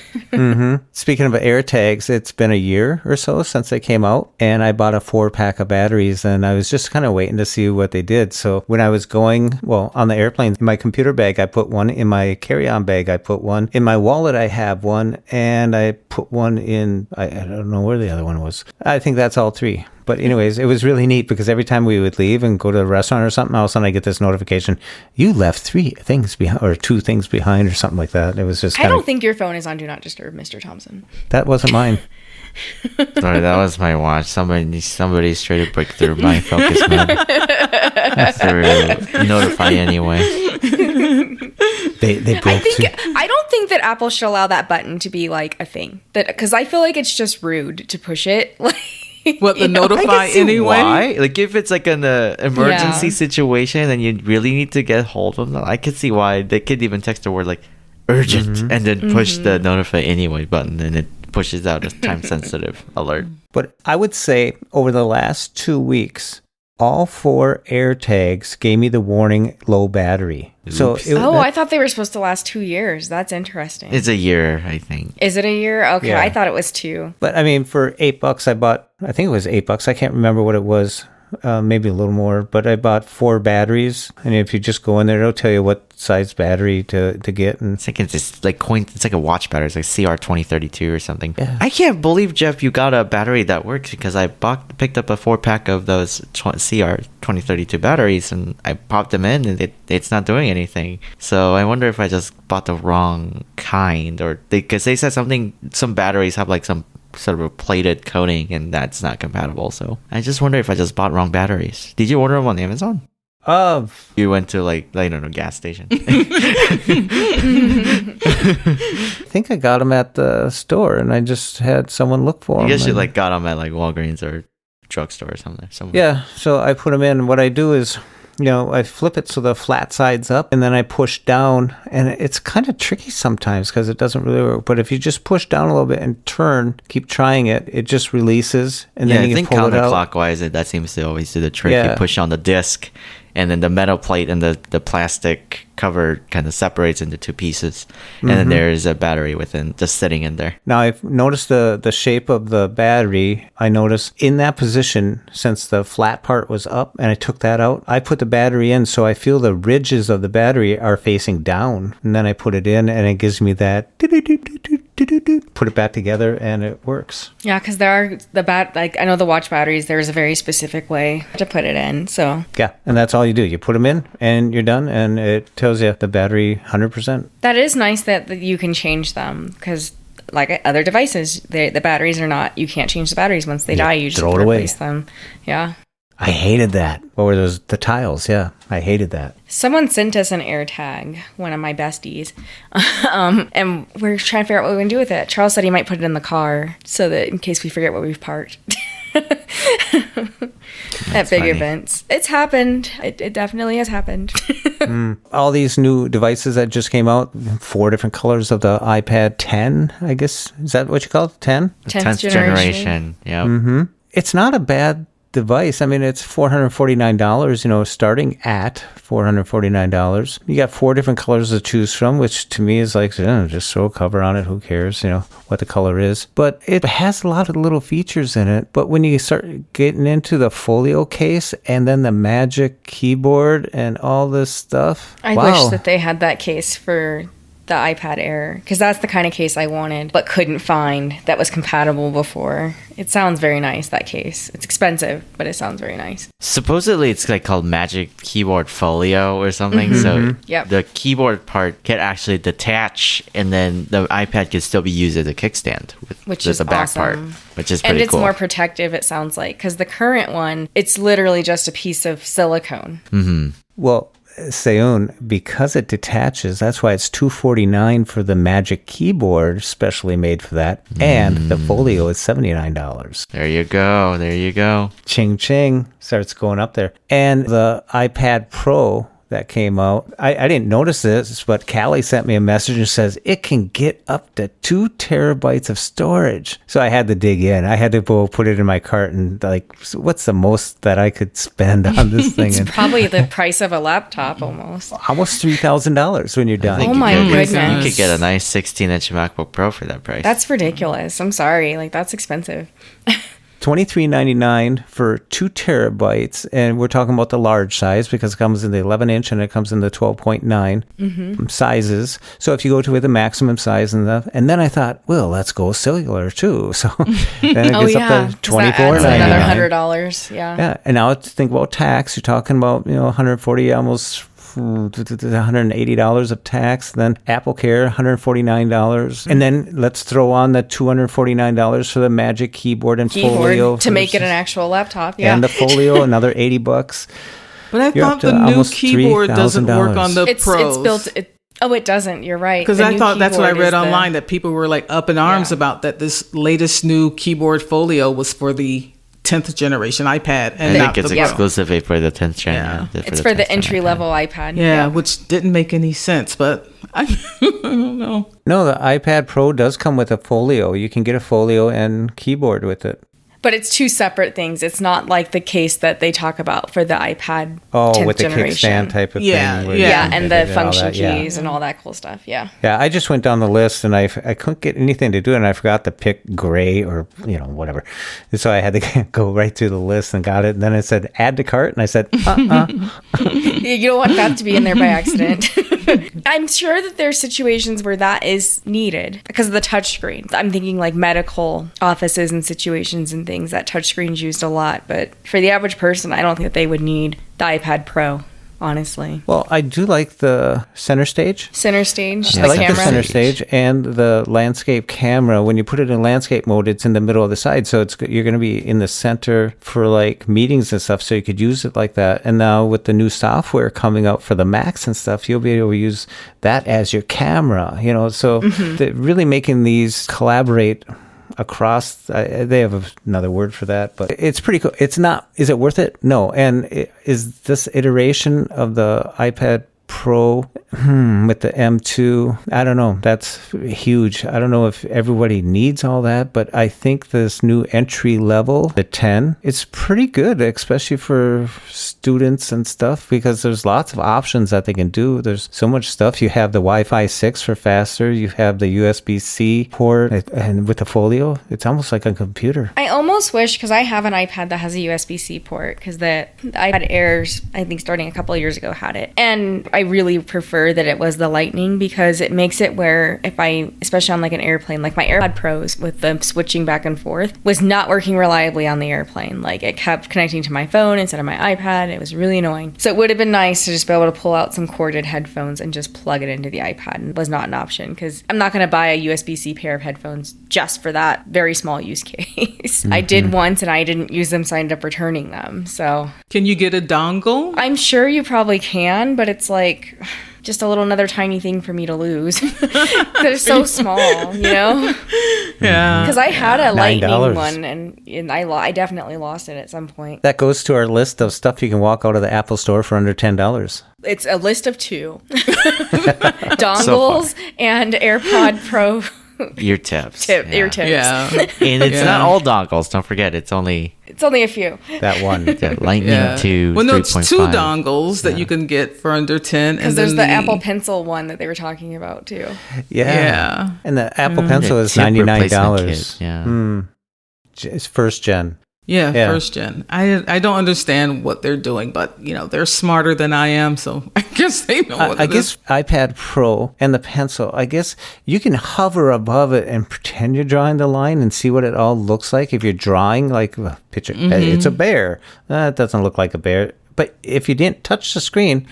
Speaking of air tags, it's been a year or so since they came out, and I bought a 4-pack of batteries, and I was just kind of waiting to see what they did. So when I was going, on the airplane, in my computer bag, I put one. In my carry-on bag, I put one. In my wallet, I have one, and I put one in, I don't know where the other one was. I think that's all 3. But anyways, it was really neat because every time we would leave and go to a restaurant or something, all of a sudden I get this notification, you left 3 things behind or 2 things behind or something like that. It was just I don't think your phone is on Do Not Disturb, Mr. Thompson. That wasn't mine. Sorry, that was my watch. Somebody straight to break through my focus mode. Through notify anyway. They broke through. I don't think that Apple should allow that button to be like a thing. Because I feel like it's just rude to push it. What, the notify anyway? Why? Like if it's like an emergency situation and you really need to get hold of them, I could see why. They could even text a word like urgent and then push the notify anyway button, and it pushes out a time sensitive alert. But I would say over the last 2 weeks, all 4 air tags gave me the warning low battery. Oops. So I thought they were supposed to last 2 years. That's interesting. It's a year, I think. Is it a year? Okay, Yeah. I thought it was 2. But I mean, for $8, I bought, I think it was $8. I can't remember what it was. Maybe a little more, but I bought 4 batteries. And if you just go in there, it'll tell you what size battery to get. And It's like a watch battery. It's like CR2032 or something. Yeah. I can't believe, Jeff, you got a battery that works because I picked up a 4-pack of those CR2032 batteries and I popped them in and it's not doing anything. So I wonder if I just bought the wrong kind, or because they said some batteries have like some sort of a plated coating and that's not compatible. So I just wonder if I just bought wrong batteries. Did you order them on Amazon? You went to I don't know, gas station. I think I got them at the store and I just had someone look for them. I guess you got them at Walgreens or drugstore or something. Yeah, so I put them in. What I do is, I flip it so the flat side's up and then I push down, and it's kind of tricky sometimes because it doesn't really work. But if you just push down a little bit and keep trying it, it just releases, and then you can pull it out. Counterclockwise, that seems to always do the trick. Yeah. You push on the disc, and then the metal plate and the plastic cover kind of separates into 2 pieces, and then there's a battery within just sitting in there. Now I've noticed the shape of the battery. I noticed in that position, since the flat part was up and I took that out, I put the battery in so I feel the ridges of the battery are facing down, and then I put it in and it gives me that put it back together and it works. Yeah, because there are I know the watch batteries, there's a very specific way to put it in. So Yeah, and that's all you do. You put them in and you're done, and it tells you the battery 100%. that is nice that you can change them, because like other devices, the batteries are not, you can't change the batteries once they die. You just throw it away. replace them. Yeah. I hated that. What were those? The tiles. Yeah, I hated that. Someone sent us an AirTag, one of my besties, and we're trying to figure out what we're going to do with it. Charles said he might put it in the car so that in case we forget where we've parked. at big funny. events. It's happened. It definitely has happened. All these new devices that just came out, 4 different colors of the iPad 10, I guess. Is that what you call it? 10? 10th generation. Yeah. It's not a bad device. I mean, it's $449, starting at $449. You got 4 different colors to choose from, which to me is like, just throw a cover on it. Who cares, what the color is. But it has a lot of little features in it. But when you start getting into the folio case and then the Magic Keyboard and all this stuff. I wish that they had that case for the iPad Air, because that's the kind of case I wanted but couldn't find that was compatible before. It sounds very nice, that case. It's expensive, but it sounds very nice. Supposedly it's like called Magic Keyboard Folio or something. So Yep. the keyboard part can actually detach, and then the iPad can still be used as a kickstand Which with is the back awesome. part, which is pretty And it's cool. more protective, it sounds like, because the current one, it's literally just a piece of silicone. Well, Seyoon, because it detaches, that's why it's $249 for the Magic Keyboard, specially made for that, and the Folio is $79. There you go. There you go. Ching ching starts going up there. And the iPad Pro that came out, I didn't notice this, but Callie sent me a message and says it can get up to 2 terabytes of storage. So I had to dig in. I had to go put it in my cart and what's the most that I could spend on this thing? It's And probably the price of a laptop almost. almost $3,000 when you're I done. think Oh you my could- goodness. You could get a nice 16-inch MacBook Pro for that price. That's ridiculous. I'm sorry. That's expensive. $23.99 for 2 terabytes, and we're talking about the large size because it comes in the 11-inch and it comes in the 12.9 sizes. So if you go to the maximum size and then I thought, well, let's go cellular too. So then it gets up to 'cause that adds another $24.99. $100. Yeah. Yeah, and now to think about tax, you're talking about 140, almost $180 of tax, then Apple Care $149, and then let's throw on the $249 for the Magic Keyboard and Folio to make it an actual laptop. Yeah. and the Folio another $80. But I You're up thought to the new almost keyboard doesn't work on the it's Pros. built. It doesn't. You're right. Because The I new thought that's what I keyboard read is online, that people were like up in arms about that this latest new keyboard Folio was for the 10th generation iPad and I not think it's the Pro. exclusively for the 10th gen. Yeah. It's for the 10th gen entry iPad. level iPad. Yeah, which didn't make any sense, but I don't know. No, the iPad Pro does come with a Folio. You can get a Folio and keyboard with it. But it's 2 separate things. It's not like the case that they talk about for the iPad 10th Oh, with the generation. kickstand type of Yeah, thing. where yeah. you Yeah, can and hit the it and all function that, yeah. keys and all that cool stuff. Yeah. Yeah, I just went down the list and I couldn't get anything to do, and I forgot to pick gray or whatever. And so I had to go right through the list and got it. And then it said add to cart, and I said You don't want that to be in there by accident. I'm sure that there's situations where that is needed because of the touchscreens. I'm thinking like medical offices and situations and things that touchscreens used a lot. But for the average person, I don't think that they would need the iPad Pro, honestly. Well, I do like the center stage. Center stage, I the like camera. the center stage and the landscape camera. When you put it in landscape mode, it's in the middle of the side, so you're going to be in the center for like meetings and stuff. So you could use it like that. And now with the new software coming out for the Macs and stuff, you'll be able to use that as your camera. So they're really making these collaborate across. They have another word for that, but it's pretty cool. It's not. Is it worth it? No. And is this iteration of the iPad Pro with the M2, I don't know. That's huge. I don't know if everybody needs all that, but I think this new entry level, the 10, it's pretty good, especially for students and stuff, because there's lots of options that they can do. There's so much stuff. You have the Wi-Fi 6 for faster. You have the USB-C port, and with the Folio, it's almost like a computer. I almost wish, because I have an iPad that has a USB-C port, because the iPad Airs, I think starting a couple of years ago, had it. And I really prefer that it was the Lightning, because it makes it where if I, especially on like an airplane, like my AirPod Pros with the switching back and forth was not working reliably on the airplane. Like it kept connecting to my phone instead of my iPad. It was really annoying. So it would have been nice to just be able to pull out some corded headphones and just plug it into the iPad. And it was not an option, because I'm not going to buy a USB-C pair of headphones just for that very small use case. I did once and I didn't use them, so I ended up returning them. So Can you get a dongle? I'm sure you probably can, but it's like just a little another tiny thing for me to lose. They're so small, you know? Yeah. Because I had a lightning $9. one, and I definitely lost it at some point. That goes to our list of stuff you can walk out of the Apple store for under $10. It's a list of 2. Dongles and AirPod Pro Ear tips. ear tips. Yeah. And it's not all dongles. Don't forget, it's only It's only a few. That one. the Lightning to Well, no, it's 3.5. 2 dongles that you can get for under 10. Because there's the Apple Pencil one that they were talking about, too. Yeah. And the Apple Pencil is Tip replacement $99. kit, yeah. It's first gen. Yeah, Yeah. first gen. I don't understand what they're doing, but they're smarter than I am, so I guess they know what I it guess is. iPad Pro and the Pencil, I guess you can hover above it and pretend you're drawing the line and see what it all looks like. If you're drawing like a picture, it's a bear. It doesn't look like a bear. But if you didn't touch the screen,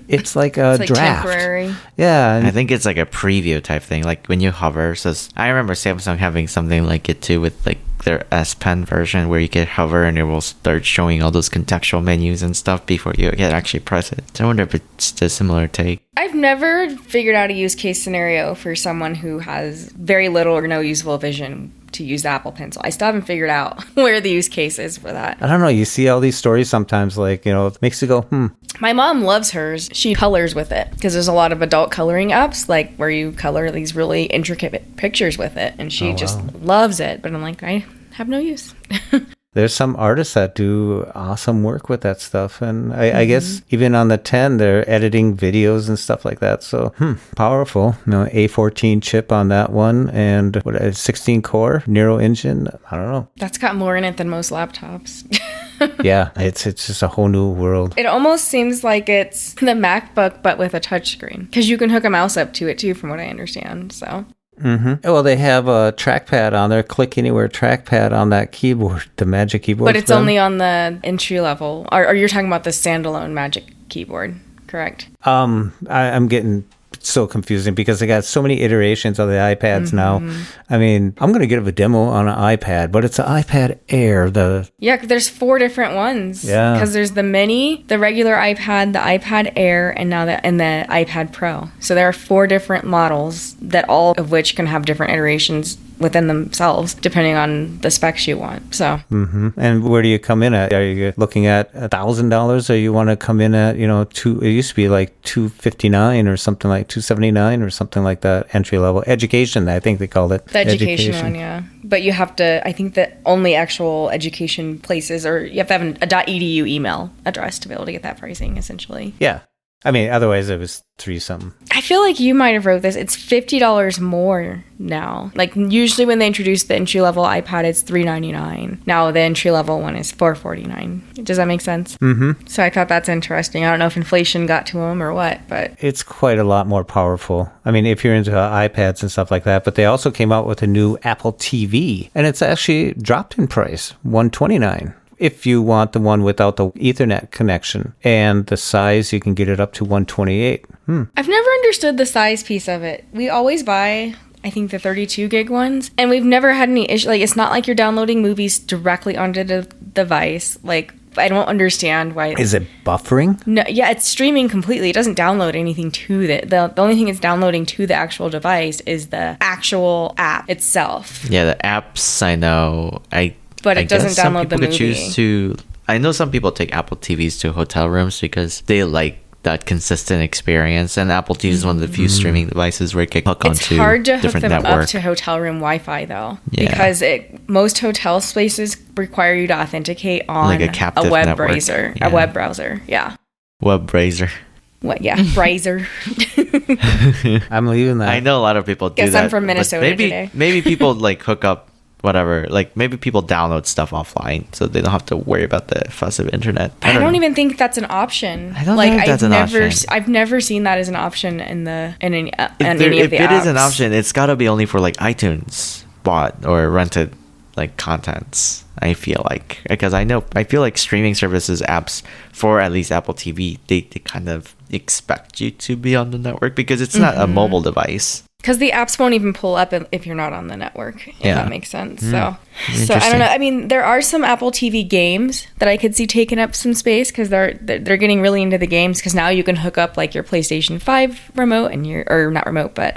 it's like a It's like draft. temporary. Yeah. and- I think it's like a preview type thing. Like when you hover, I remember Samsung having something like it too with like their S Pen version where you can hover and it will start showing all those contextual menus and stuff before you can actually press it. So I wonder if it's a similar take. I've never figured out a use case scenario for someone who has very little or no usable vision to use the Apple Pencil. I still haven't figured out where the use case is for that. I don't know. You see all these stories sometimes, like, it makes you go, My mom loves hers. She colors with it because there's a lot of adult coloring apps like where you color these really intricate pictures with it, and she just loves it. But I'm like, I have no use. There's some artists that do awesome work with that stuff. And I guess even on the 10, they're editing videos and stuff like that. So, powerful. A14 chip on that one and 16 core Neural Engine. I don't know. That's got more in it than most laptops. Yeah, it's just a whole new world. It almost seems like it's the MacBook, but with a touchscreen. Because you can hook a mouse up to it, too, from what I understand. So Well, they have a trackpad on there. Click anywhere trackpad on that keyboard, the Magic Keyboard. But it's for them. only on the entry level. Or you're talking about the standalone Magic Keyboard, correct? I'm getting so confusing because they got so many iterations of the iPads now. I mean, I'm going to give a demo on an iPad, but it's an iPad Air. Yeah, 'cause there's 4 different ones. Yeah. Because there's the Mini, the regular iPad, the iPad Air, and now the iPad Pro. So there are 4 different models that all of which can have different iterations within themselves, depending on the specs you want. So And where do you come in at? Are you looking at $1,000 or you want to come in at, it used to be like $259 or something like $279 or something like that, entry level education, I think they called it. the education one, yeah. But you have to, I think that only actual education places, or you have to have a .edu email address to be able to get that pricing, essentially. Yeah. I mean, otherwise it was 3 something. I feel like you might have wrote this. It's $50 more now. Like usually when they introduce the entry level iPad, it's $399. Now the entry level one is $449. Does that make sense? Mm-hmm. So I thought that's interesting. I don't know if inflation got to them or what, but It's quite a lot more powerful. I mean, if you're into iPads and stuff like that, but they also came out with a new Apple TV, and it's actually dropped in price, $129. If you want the one without the Ethernet connection, and the size, you can get it up to 128. I've never understood the size piece of it. We always buy, I think, the 32 gig ones, and we've never had any issue. Like, it's not like you're downloading movies directly onto the device. Like, I don't understand why. Is it buffering? No, yeah, it's streaming completely. It doesn't download anything to the only thing it's downloading to the actual device is the actual app itself. Yeah, the apps I know. But it doesn't guess some download the people could movie. choose to. I know some people take Apple TVs to hotel rooms because they like that consistent experience. And Apple TV is one of the few streaming devices where it can hook It's onto hard to hook different them network. up to hotel room Wi-Fi though, Yeah. because most hotel spaces require you to authenticate on Like a captive web network. browser, Yeah. a web browser. Yeah. Web browser. What? Yeah, browser. I'm leaving that. I know a lot of people do Guess that. I'm from but Minnesota maybe, today. maybe people like hook up whatever. Like maybe people download stuff offline so they don't have to worry about the fuss of internet. I don't even think that's an option. I don't know if that's an option. I've never seen that as an option in any If of the it apps. is an option, it's got to be only for like iTunes bought or rented like contents. I feel like, because I feel like streaming services apps for at least Apple TV, they kind of expect you to be on the network because it's not a mobile device. Because the apps won't even pull up if you're not on the network, if that makes sense. So I don't know. I mean, there are some Apple TV games that I could see taking up some space because they're getting really into the games because now you can hook up like your PlayStation 5 remote and or not remote, but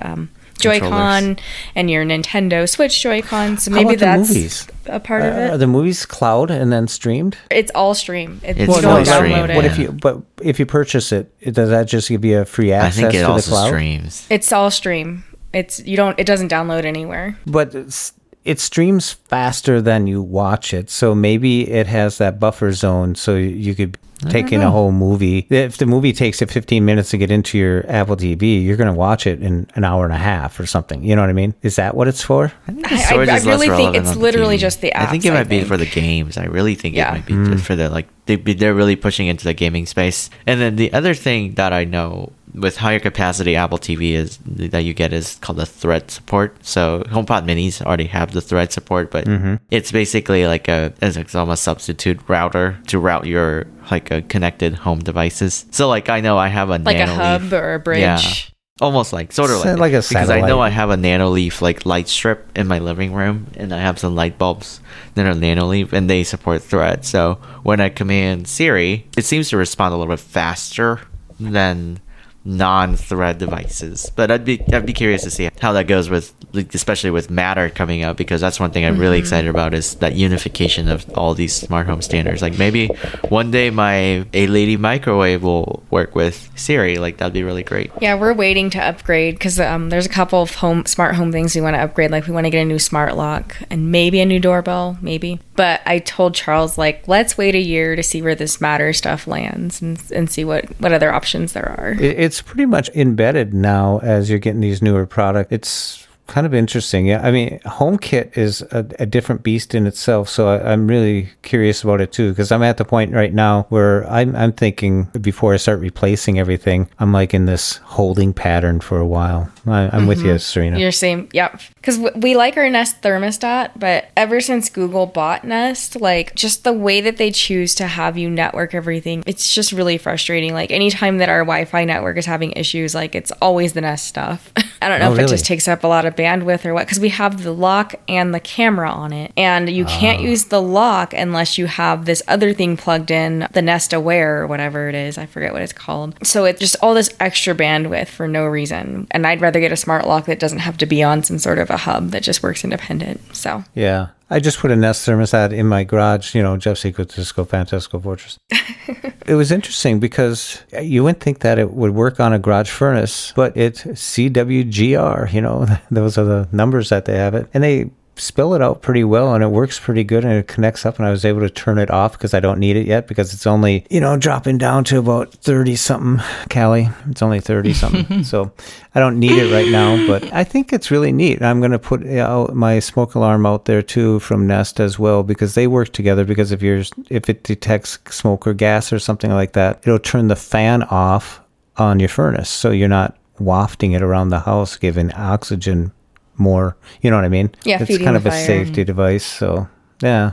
Joy-Con and your Nintendo Switch Joy-Con. So maybe that's movies? A part of it. Are the movies cloud and then streamed? It's all stream. It's you all don't stream, download it. What if you purchase it? Does that just give you a free I access think it to the also cloud? streams. It's all stream. It doesn't download anywhere. But it streams faster than you watch it, so maybe it has that buffer zone, so you could take in a whole movie. If the movie takes you 15 minutes to get into your Apple TV, you're going to watch it in an hour and a half or something. You know what I mean? Is that what it's for? I think the storage I is less really think relevant it's on the literally TV. just the apps. I think it might be for the games. I really think it might be just for the they're really pushing into the gaming space. And then the other thing that I know with higher capacity Apple TV is that you get is called the Thread support. So HomePod Minis already have the Thread support, but it's basically like it's almost substitute router to route your connected home devices. So I know I have a like a Nanoleaf. hub or a bridge. Yeah. Almost sort of like a because I satellite. know I have a Nanoleaf light strip in my living room, and I have some light bulbs that are Nanoleaf, and they support Thread. So when I command Siri, it seems to respond a little bit faster than non-Thread devices. But I'd be curious to see how that goes with, especially with Matter coming out, because that's one thing I'm really excited about is that unification of all these smart home standards. Maybe one day my A-Lady microwave will work with Siri. That'd be really great. Yeah, we're waiting to upgrade because there's a couple of smart home things we want to upgrade. We want to get a new smart lock and maybe a new doorbell, maybe. But I told Charles, let's wait a year to see where this Matter stuff lands and see what other options there are. It's pretty much embedded now as you're getting these newer products. It's kind of interesting. Yeah, I mean, HomeKit is a different beast in itself, so I'm really curious about it too, because I'm at the point right now where I'm thinking before I start replacing everything, I'm in this holding pattern for a while. I'm with you, Serina. You're same, yep. Because we like our Nest thermostat, but ever since Google bought Nest, just the way that they choose to have you network everything, it's just really frustrating. Anytime that our Wi-Fi network is having issues, it's always the Nest stuff. I don't know if it just takes up a lot of bandwidth or what, because we have the lock and the camera on it, and you can't use the lock unless you have this other thing plugged in, the Nest Aware or whatever it is. I forget what it's called. So it's just all this extra bandwidth for no reason, and I'd rather get a smart lock that doesn't have to be on some sort of a hub that just works independent. So yeah, I just put a Nest thermostat in my garage, Jeff's Secret Disco Fantasco Fortress. It was interesting because you wouldn't think that it would work on a garage furnace, but it's CWGR, those are the numbers that they have it. And they spell it out pretty well, and it works pretty good, and it connects up, and I was able to turn it off because I don't need it yet because it's only, dropping down to about 30 something, Callie. It's only 30 something. So I don't need it right now, but I think it's really neat. I'm going to put out my smoke alarm out there too from Nest as well, because they work together, because if it detects smoke or gas or something like that, it'll turn the fan off on your furnace. So you're not wafting it around the house, giving oxygen more, you know what I mean? Yeah, it's feeding kind of the a fire. safety device. So yeah,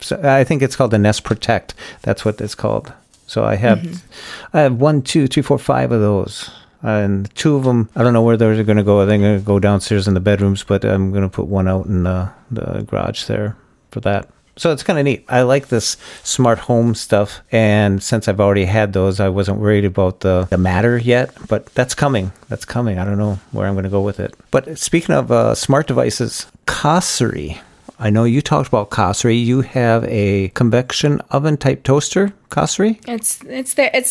so I think it's called the Nest Protect. That's what it's called. So I have 1, 2, 3, 4, 5 of those, and 2 of them, I don't know where they're going to go. They're going to go downstairs in the bedrooms, but I'm going to put one out in the garage there for that. So it's kind of neat. I like this smart home stuff. And since I've already had those, I wasn't worried about the Matter yet. But that's coming. I don't know where I'm going to go with it. But speaking of smart devices, Cossery. I know you talked about Cossery. You have a convection oven type toaster, Cossery? It's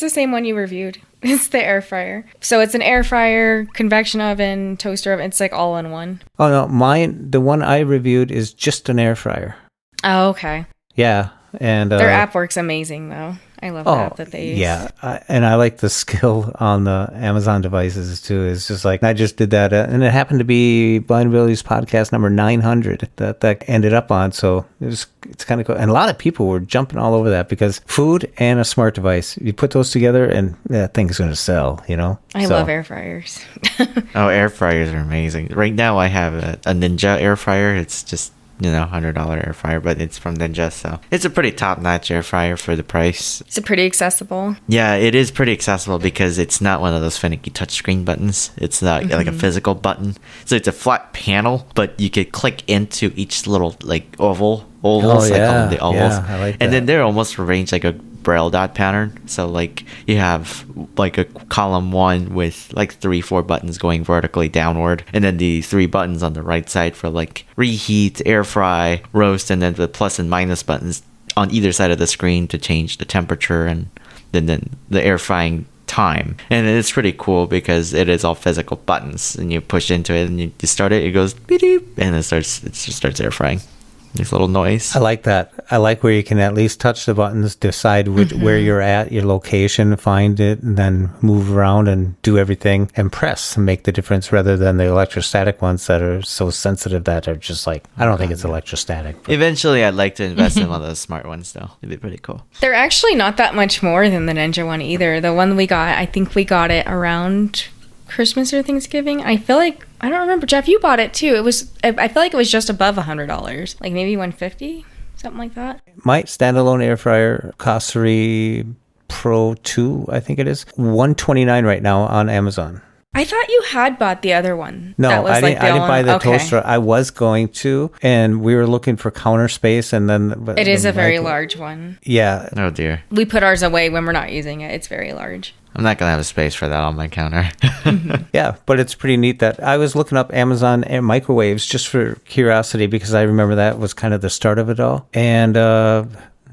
the same one you reviewed. It's the air fryer. So it's an air fryer, convection oven, toaster oven. It's all in one. Oh, no. The one I reviewed is just an air fryer. Oh, okay. Yeah. And their app works amazing, though. I love the app that they use. Yeah. And I like the skill on the Amazon devices, too. It's just I just did that. And it happened to be Blind Billy's podcast number 900 that ended up on. So it's kind of cool. And a lot of people were jumping all over that because food and a smart device, you put those together and that thing's going to sell, I love air fryers. Oh, air fryers are amazing. Right now I have a Ninja air fryer. It's just $100 air fryer, but it's from Ninja, so it's a pretty top-notch air fryer for the price. Is it pretty accessible? Yeah, it is pretty accessible because it's not one of those finicky touchscreen buttons. It's not like a physical button. So it's a flat panel, but you could click into each little like ovals, like the ovals. Yeah, I like that. And then they're almost arranged like a braille dot pattern. So like you have like a column 1 with like 3-4 buttons going vertically downward, and then the 3 buttons on the right side for like reheat, air fry, roast, and then the plus and minus buttons on either side of the screen to change the temperature and then the air frying time. And it's pretty cool because it is all physical buttons, and you push into it and you start it, it goes beep, and it just starts air frying. This little noise. I like that. I like where you can at least touch the buttons, decide where you're at, your location, find it, and then move around and do everything and press and make the difference, rather than the electrostatic ones that are so sensitive that are just like, I don't think it's electrostatic. But. Eventually, I'd like to invest in one of those smart ones, though. It'd be pretty cool. They're actually not that much more than the Ninja one either. The one we got, I think we got it around Christmas or Thanksgiving. I feel like, I don't remember. Jeff, you bought it too. I feel like it was just above $100, like maybe $150, something like that. My standalone air fryer, Cossery Pro 2, I think it is, $129 right now on Amazon. I thought you had bought the other one. No, that was I didn't buy the okay. toaster. I was going to, and we were looking for counter space, and then It is a very large one. Yeah. Oh dear. We put ours away when we're not using it. It's very large. I'm not gonna have a space for that on my counter. Yeah, but it's pretty neat that I was looking up Amazon air microwaves just for curiosity, because I remember that was kind of the start of it all. And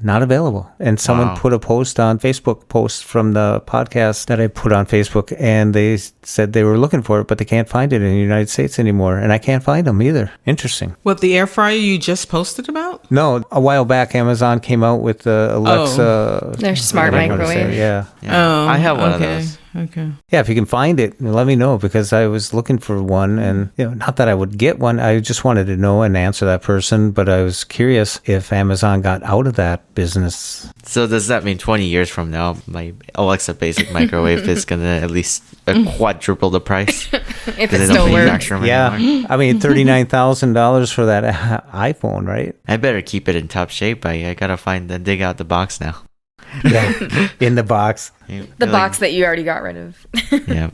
not available. And someone put a post on Facebook, post from the podcast that I put on Facebook, and they said they were looking for it, but they can't find it in the United States anymore. And I can't find them either. Interesting. What, the air fryer you just posted about? No, a while back, Amazon came out with the Alexa. Their smart I wanna say, microwave. Yeah. I have one of those. Okay. Yeah, if you can find it, let me know, because I was looking for one, and not that I would get one. I just wanted to know and answer that person, but I was curious if Amazon got out of that business. So does that mean 20 years from now, my Alexa basic microwave is going to at least quadruple the price? If it still works. Yeah, I mean, $39,000 for that iPhone, right? I better keep it in top shape. I got to dig out the box now. Yeah, in the box. The box that you already got rid of. Yeah.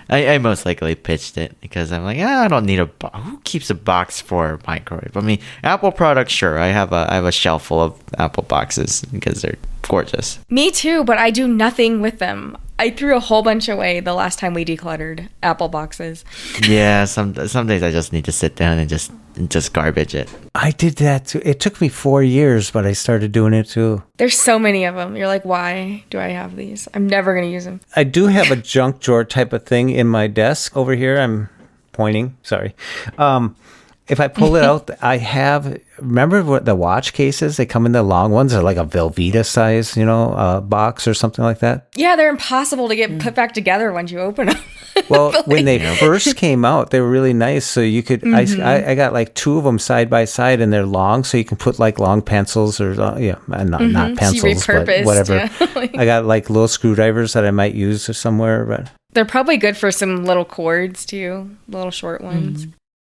I most likely pitched it because I'm like, I don't need a box. Who keeps a box for a microwave? I mean, Apple products, sure. I have a shelf full of Apple boxes because they're gorgeous. Me too, but I do nothing with them. I threw a whole bunch away the last time we decluttered Apple boxes. Yeah, some days I just need to sit down and just garbage it. I did that too. It took me 4 years, but I started doing it too. There's so many of them. You're like, why do I have these? I'm never going to use them. I do have a junk drawer type of thing in my desk over here. I'm pointing. Sorry. If I pull it out, I have, remember what the watch cases? They come in the long ones. They're like a Velveeta size, box or something like that. Yeah, they're impossible to get put back together once you open them. Well, when they first came out, they were really nice. So you could, I got like 2 of them side by side, and they're long. So you can put like long pencils or, not pencils, so but whatever. Yeah. I got like little screwdrivers that I might use somewhere. But they're probably good for some little cords too, little short ones.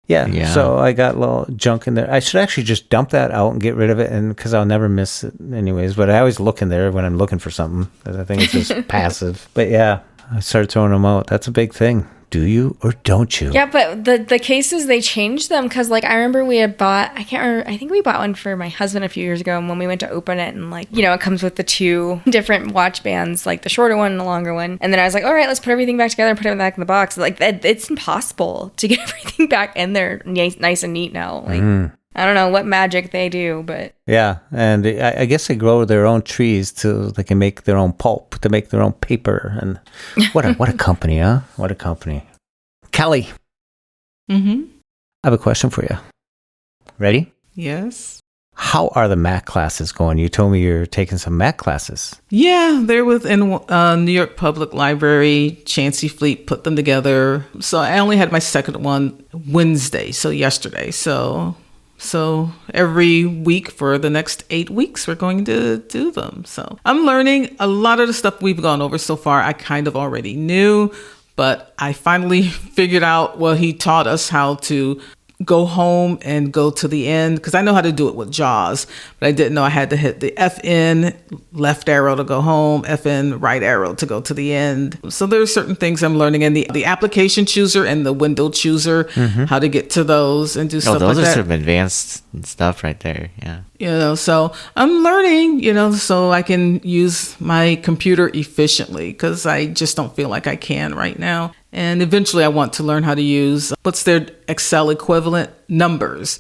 Yeah, so I got a little junk in there. I should actually just dump that out and get rid of it, and because I'll never miss it anyways. But I always look in there when I'm looking for something, because I think it's just passive. But yeah, I started throwing them out. That's a big thing. Do you or don't you? Yeah, but the cases, they changed them, because like I remember we had bought, I can't remember, I think we bought one for my husband a few years ago, and when we went to open it, and like, it comes with the 2 different watch bands, like the shorter one and the longer one. And then I was like, all right, let's put everything back together and put it back in the box. Like it's impossible to get everything back in there nice and neat now. Like I don't know what magic they do, but yeah, and I guess they grow their own trees so they can make their own pulp, to make their own paper. And what a company, huh? What a company. Callie, I have a question for you. Ready? Yes. How are the Mac classes going? You told me you're taking some Mac classes. Yeah, they're within New York Public Library. Chancey Fleet put them together. So I only had my second one Wednesday, so yesterday. So every week for the next 8 weeks, we're going to do them. So I'm learning a lot of the stuff we've gone over so far. I kind of already knew, but I finally figured out, he taught us how to go home and go to the end, because I know how to do it with JAWS, but I didn't know I had to hit the FN left arrow to go home, FN right arrow to go to the end. So there are certain things I'm learning, and the application chooser and the window chooser, how to get to those and do stuff like that. Those are some advanced stuff right there. Yeah. So I'm learning, so I can use my computer efficiently, because I just don't feel like I can right now. And eventually I want to learn how to use, what's their Excel equivalent? Numbers.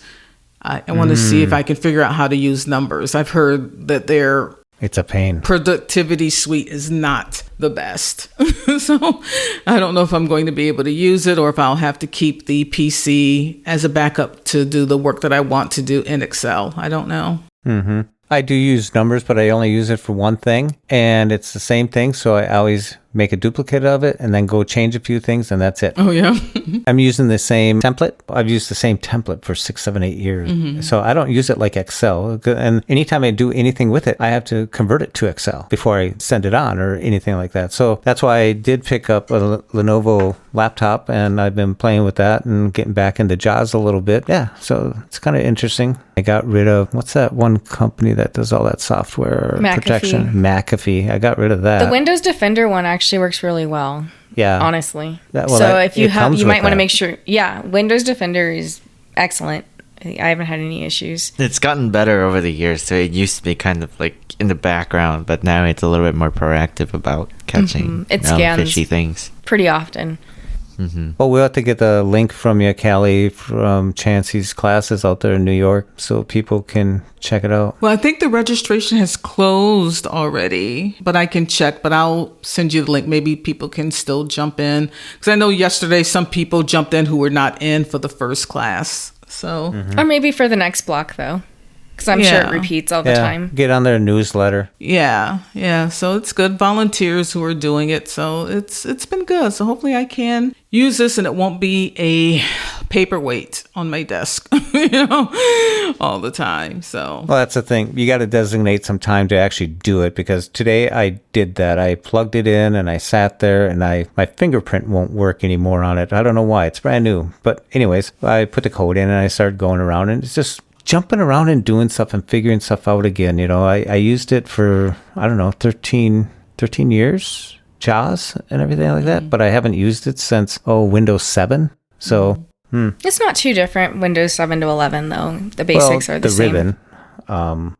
I want to see if I can figure out how to use numbers. I've heard that it's a pain. Productivity suite is not the best. So I don't know if I'm going to be able to use it, or if I'll have to keep the PC as a backup to do the work that I want to do in Excel. I don't know. Mm-hmm. I do use numbers, but I only use it for one thing, and it's the same thing. So I always make a duplicate of it and then go change a few things, and that's it. Oh, yeah. I'm using the same template. I've used the same template for 6, 7, 8 years. So I don't use it like Excel. And anytime I do anything with it, I have to convert it to Excel before I send it on or anything like that. So that's why I did pick up a Lenovo laptop, and I've been playing with that and getting back into JAWS a little bit. Yeah, so it's kind of interesting. I got rid of, what's that one company that does all that software protection? McAfee. I got rid of that. The Windows Defender one actually works really well. Yeah. Honestly. If you might want to make sure. Yeah. Windows Defender is excellent. I haven't had any issues. It's gotten better over the years. So it used to be kind of like in the background, but now it's a little bit more proactive about catching it scans fishy things pretty often. Well, we'll have to get the link from you, Callie, from Chancey's classes out there in New York, so people can check it out. Well, I think the registration has closed already, but I can check. But I'll send you the link. Maybe people can still jump in, because I know yesterday some people jumped in who were not in for the first class. So, or maybe for the next block though, because I'm sure it repeats all the time. Get on their newsletter. Yeah. So it's good. Volunteers who are doing it. So it's been good. So hopefully I can use this and it won't be a paperweight on my desk, all the time. So, well, that's the thing. You got to designate some time to actually do it, because today I did that. I plugged it in and I sat there, and my fingerprint won't work anymore on it. I don't know why. It's brand new. But anyways, I put the code in and I started going around, and it's just jumping around and doing stuff and figuring stuff out again. I used it for, 13 years, JAWS and everything like that, but I haven't used it since, Windows 7. So, It's not too different, Windows 7 to 11, though. The basics are the same. Ribbon.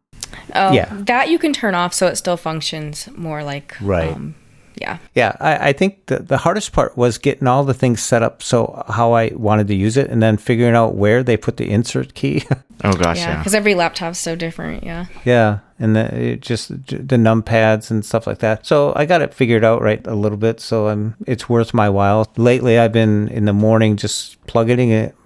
That you can turn off so it still functions more like... Right. Yeah, I think the hardest part was getting all the things set up so how I wanted to use it, and then figuring out where they put the insert key. Oh gosh, yeah. Because every laptop's so different, yeah. Yeah, and just the numpads and stuff like that. So I got it figured out right a little bit, so it's worth my while. Lately, I've been in the morning just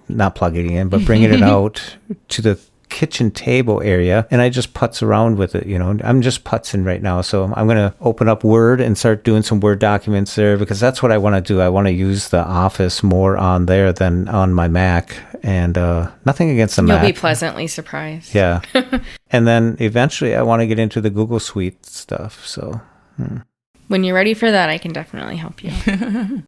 not plugging it in, but bringing it out to the kitchen table area, and I just putz around with it. I'm just putzing right now, so I'm gonna open up Word and start doing some Word documents there, because that's what I want to do. I want to use the Office more on there than on my Mac, and nothing against the Mac. You'll be pleasantly surprised. Yeah. And then eventually I want to get into the Google Suite stuff, so when you're ready for that, I can definitely help you.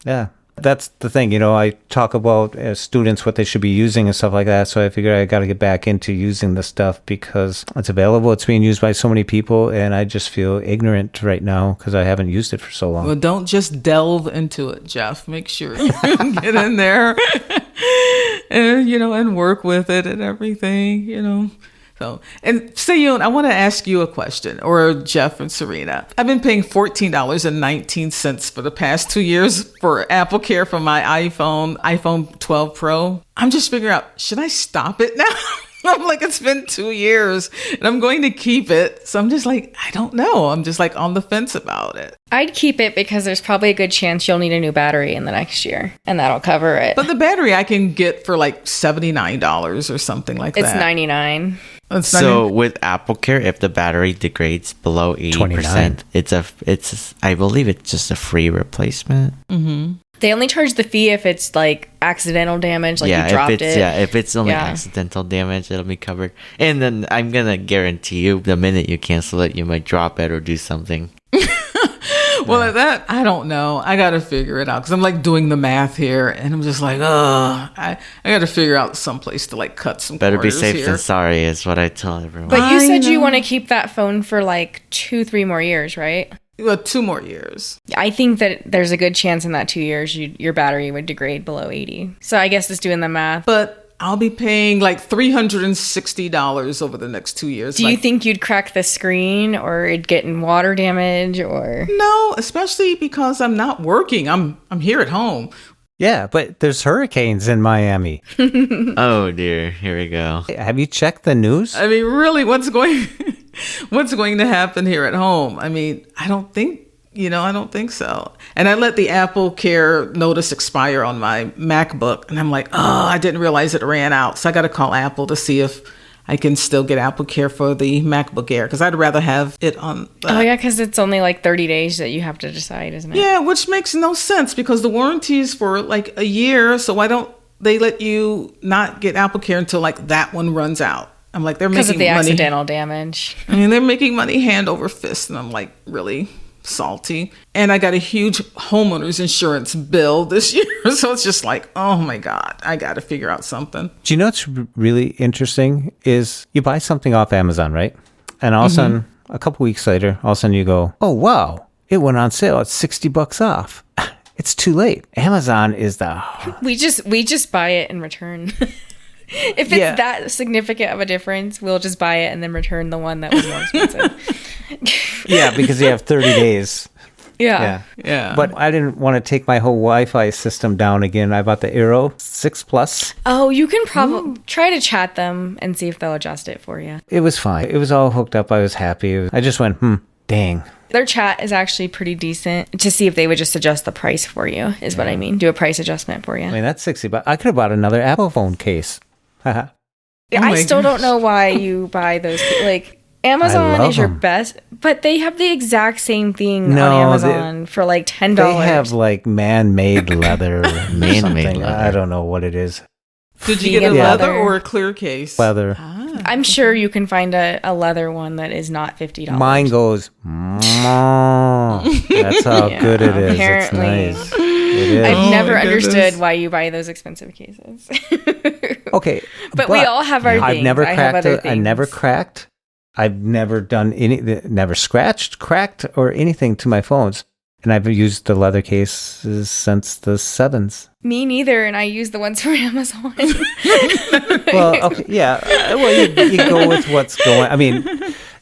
Yeah. That's the thing, I talk about students, what they should be using and stuff like that. So I figure I got to get back into using the stuff because it's available. It's being used by so many people, and I just feel ignorant right now because I haven't used it for so long. Well, don't just delve into it, Jeff. Make sure you get in there and, and work with it and everything, So, and Seyoon, I want to ask you a question, or Jeff and Serina. I've been paying $14.19 for the past 2 years for Apple Care for my iPhone 12 Pro. I'm just figuring out, should I stop it now? I'm like, it's been 2 years and I'm going to keep it. So I'm just like, I don't know. I'm just like on the fence about it. I'd keep it because there's probably a good chance you'll need a new battery in the next year, and that'll cover it. But the battery I can get for like $79 or something like that. It's $99. So with Apple Care, if the battery degrades below 80%, I believe it's just a free replacement. Mm-hmm. They only charge the fee if it's like accidental damage, like you dropped it. Yeah, if it's only accidental damage, it'll be covered. And then I'm gonna guarantee you, the minute you cancel it, you might drop it or do something. Well, that, I don't know. I got to figure it out because I'm like doing the math here and I'm just like, I got to figure out some place to like cut some Better be corners safe here. than sorry is what I tell everyone. But you I said you know. want to keep that phone for like 2-3 more years, right? Well, 2 more years. I think that there's a good chance in that 2 years your battery would degrade below 80. So I guess just doing the math. But I'll be paying like $360 over the next 2 years. Do you think you'd crack the screen or it'd get in water damage or? No, especially because I'm not working. I'm here at home. Yeah, but there's hurricanes in Miami. Oh dear, here we go. Have you checked the news? I mean, really, what's going to happen here at home? I mean, I don't think so. And I let the Apple Care notice expire on my MacBook. And I'm like, I didn't realize it ran out. So I got to call Apple to see if I can still get Apple Care for the MacBook Air. Because I'd rather have it on. Oh, yeah, because it's only like 30 days that you have to decide, isn't it? Yeah, which makes no sense because the warranty is for like a year. So why don't they let you not get Apple Care until like that one runs out? I'm like, they're Because making of the money. accidental damage. I mean, they're making money hand over fist. And I'm like, really salty. And I got a huge homeowner's insurance bill this year. So it's just like, oh my God, I got to figure out something. Do you know what's really interesting is you buy something off Amazon, right? And all of a sudden, a couple weeks later, all of a sudden you go, oh, wow, it went on sale. It's $60 off. It's too late. Amazon is the... We just buy it and return. If it's that significant of a difference, we'll just buy it and then return the one that was more expensive. Yeah, because you have 30 days. Yeah. Yeah. But I didn't want to take my whole Wi-Fi system down again. I bought the Aero 6 Plus. Oh, you can probably try to chat them and see if they'll adjust it for you. It was fine. It was all hooked up. I was happy. I just went, dang. Their chat is actually pretty decent to see if they would just adjust the price for you, is what I mean. Do a price adjustment for you. I mean, that's $60. I could have bought another Apple phone case. I my still don't gosh. know why you buy those. Like, I Amazon love is your them. best, but they have the exact same thing No, on Amazon for like $10. They have like man-made leather. Man-made something. leather. I don't know what it is. Did you get a vegan leather leather. or a clear case? Leather. I'm sure you can find a leather one that is not $50. Mine goes, that's how Yeah, good it is. apparently. It's nice. It is. I've Oh never my understood goodness. why you buy those expensive cases. Okay. But we all have our I've things. never I have cracked other it. I never things. cracked. I've never done never scratched, cracked, or anything to my phones. And I've used the leather cases since the 7s. Me neither, and I use the ones from Amazon. Well, okay, yeah. Well, you go with what's going. I mean,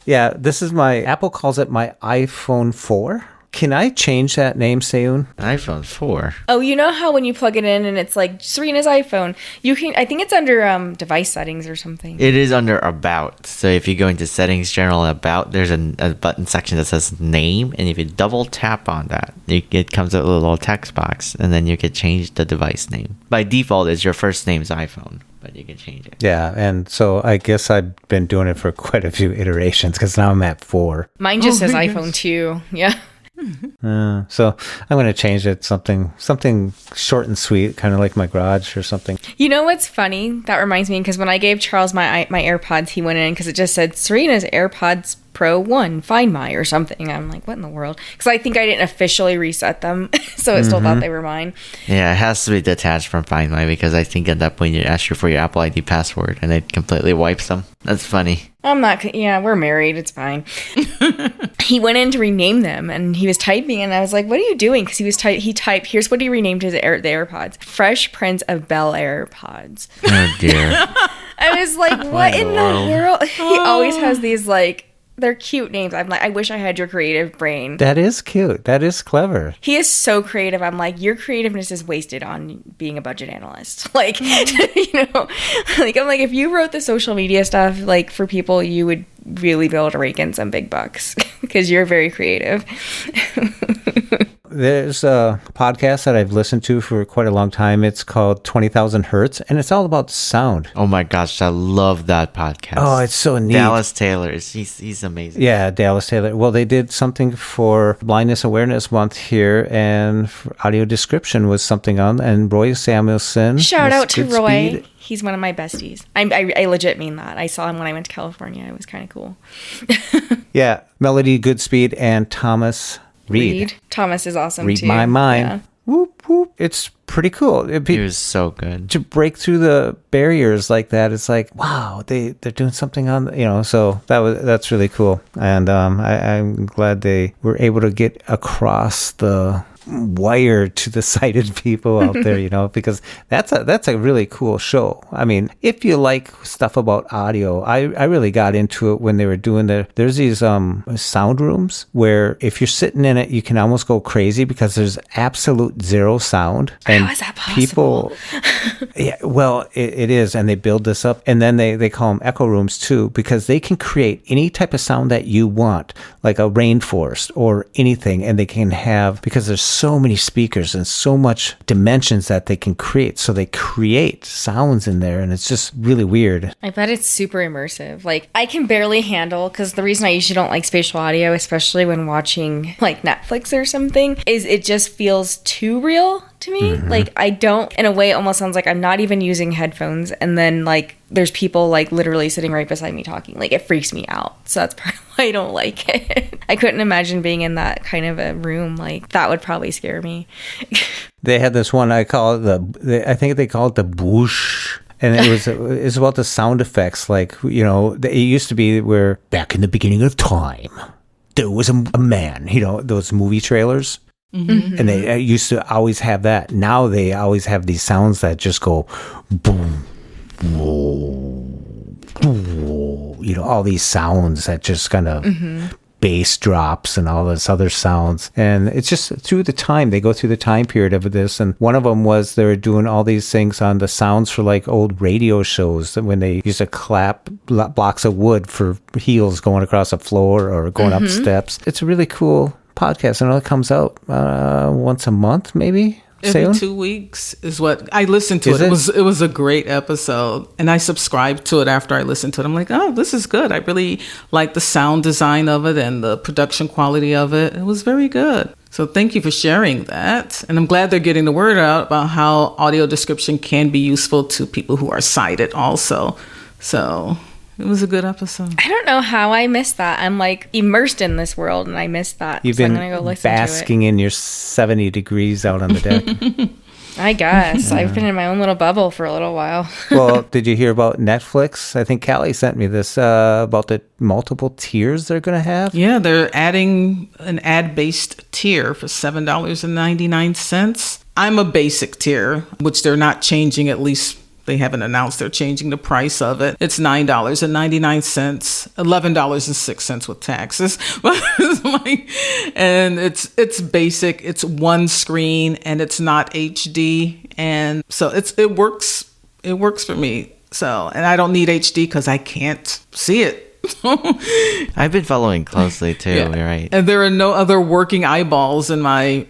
yeah. This is my Apple calls it my iPhone 4. Can I change that name, Seyoon? iPhone 4. Oh, you know how when you plug it in and it's like Serina's iPhone, you can. I think it's under device settings or something. It is under About. So if you go into Settings, General, About, there's a button section that says Name. And if you double tap on that, it comes up with a little text box. And then you can change the device name. By default, it's your first name's iPhone. But you can change it. Yeah, and so I guess I've been doing it for quite a few iterations because now I'm at 4. Mine just says my iPhone 2. Yeah. So I'm going to change it something short and sweet, kind of like my garage or something. You know what's funny? That reminds me because when I gave Charles my AirPods, he went in because it just said Serina's AirPods Pro 1, Find My or something. I'm like, what in the world? Because I think I didn't officially reset them, so it still thought they were mine. Yeah, it has to be detached from Find My because I think at that point you ask you for your Apple ID password and it completely wipes them. That's funny. I'm not. Yeah, we're married. It's fine. He went in to rename them, and he was typing, and I was like, "What are you doing?" Because he typed. Here's what he renamed his the AirPods: Fresh Prince of Bel Air Pods. Oh dear. I was like, "What in the world? world?" He always has these like. They're cute names. I'm like, I wish I had your creative brain. That is cute. That is clever. He is so creative. I'm like, your creativeness is wasted on being a budget analyst. Like, you know, like I'm like, if you wrote the social media stuff, like for people, you would really be able to rake in some big bucks because you're very creative. There's a podcast that I've listened to for quite a long time. It's called 20,000 Hertz, and it's all about sound. Oh my gosh, I love that podcast. Oh, it's so neat. Dallas Taylor, he's amazing. Yeah, Dallas Taylor. Well, they did something for Blindness Awareness Month here, and for audio description was something on, and Roy Samuelson. Shout with out to Goodspeed. Roy. He's one of my besties. I legit mean that. I saw him when I went to California. It was kind of cool. Yeah, Melody Goodspeed and Thomas Reed. Thomas is awesome Read too. my mind. Yeah. Whoop, whoop. It's pretty cool. He was so good. To break through the barriers like that, it's like, wow, they're doing something on, so that's really cool. And I'm glad they were able to get across the wire to the sighted people out there, because that's a really cool show. I mean, if you like stuff about audio, I really got into it when they were doing there's these sound rooms where if you're sitting in it, you can almost go crazy because there's absolute zero sound. And how is that possible? Yeah, well, it is, and they build this up, and then they call them echo rooms too, because they can create any type of sound that you want, like a rainforest or anything, and they can have, because there's so many speakers and so much dimensions that they can create, so they create sounds in there, and it's just really weird. I bet it's super immersive. Like, I can barely handle, because the reason I usually don't like spatial audio, especially when watching like Netflix or something, is it just feels too real to me. Like, I don't, in a way, it almost sounds like I'm not even using headphones, and then like there's people like literally sitting right beside me talking. Like, it freaks me out. So that's part of why I don't like it. I couldn't imagine being in that kind of a room. Like, that would probably scare me. They had this one, I call it I think they call it the boosh. And it's about the sound effects. Like, it used to be where back in the beginning of time, there was a man, those movie trailers. Mm-hmm. And they used to always have that. Now they always have these sounds that just go boom, whoa, whoa, all these sounds that just kind of bass drops and all this other sounds. And it's just through the time, they go through the time period of this. And one of them was they were doing all these things on the sounds for like old radio shows when they used to clap blocks of wood for heels going across a floor or going up steps. It's a really cool podcast. I know it comes out once a month, maybe. Every Seyoon? 2 weeks is what I listened to. Is it? It was a great episode, and I subscribed to it after I listened to it. I'm like, oh, this is good. I really like the sound design of it and the production quality of it. It was very good. So thank you for sharing that. And I'm glad they're getting the word out about how audio description can be useful to people who are sighted also. So it was a good episode. I don't know how I missed that. I'm like immersed in this world and I missed that. You've so been I'm gonna go listen basking to it. in your 70 degrees out on the deck. I guess. I've been in my own little bubble for a little while. Well, did you hear about Netflix? I think Callie sent me this about the multiple tiers they're going to have. Yeah, they're adding an ad-based tier for $7.99. I'm a basic tier, which they're not changing, at least they haven't announced they're changing the price of it. It's $9.99, $11.06 with taxes. And it's basic. It's one screen and it's not HD, and so it works. It works for me. So, and I don't need HD because I can't see it. I've been following closely too. Yeah. You're right. And there are no other working eyeballs in my,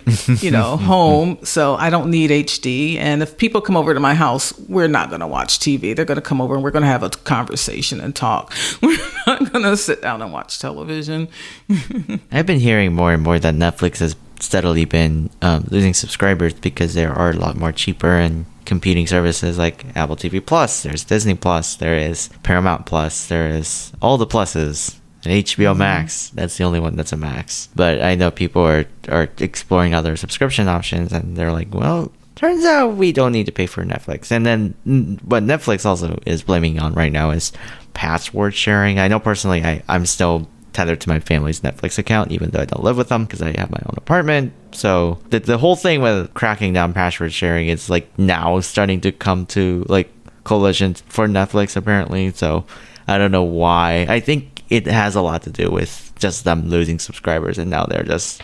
home, so I don't need HD. And if people come over to my house, we're not going to watch TV. They're going to come over and we're going to have a conversation and talk. We're not going to sit down and watch television. I've been hearing more and more that Netflix has steadily been losing subscribers because there are a lot more cheaper and competing services like Apple TV Plus, there's Disney Plus, there is Paramount Plus, there is all the pluses, and HBO Max. That's the only one that's a max. But I know people are exploring other subscription options, and they're like, well, turns out we don't need to pay for Netflix. And then what Netflix also is blaming on right now is password sharing. I know personally I'm still tethered to my family's Netflix account, even though I don't live with them because I have my own apartment. So the whole thing with cracking down password sharing is like now starting to come to like coalition for Netflix apparently. So I don't know why. I think it has a lot to do with just them losing subscribers, and now they're just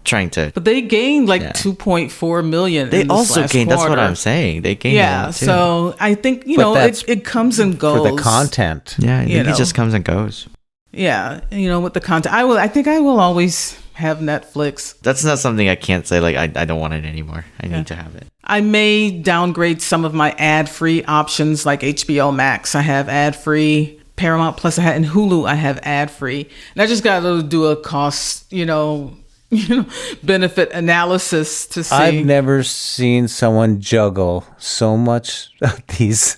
trying to. But they gained 2.4 million. They in this also last gained. quarter. That's what I'm saying. They gained. Yeah. So I think it comes and goes for the content. Yeah, I think it just comes and goes. Yeah, with the content, I think I will always have Netflix. That's not something I can't say. Like I don't want it anymore. I need to have it. I may downgrade some of my ad-free options, like HBO Max. I have ad-free. Paramount Plus, and Hulu, I have ad-free. And I just got to do a cost, benefit analysis to see. I've never seen someone juggle so much of these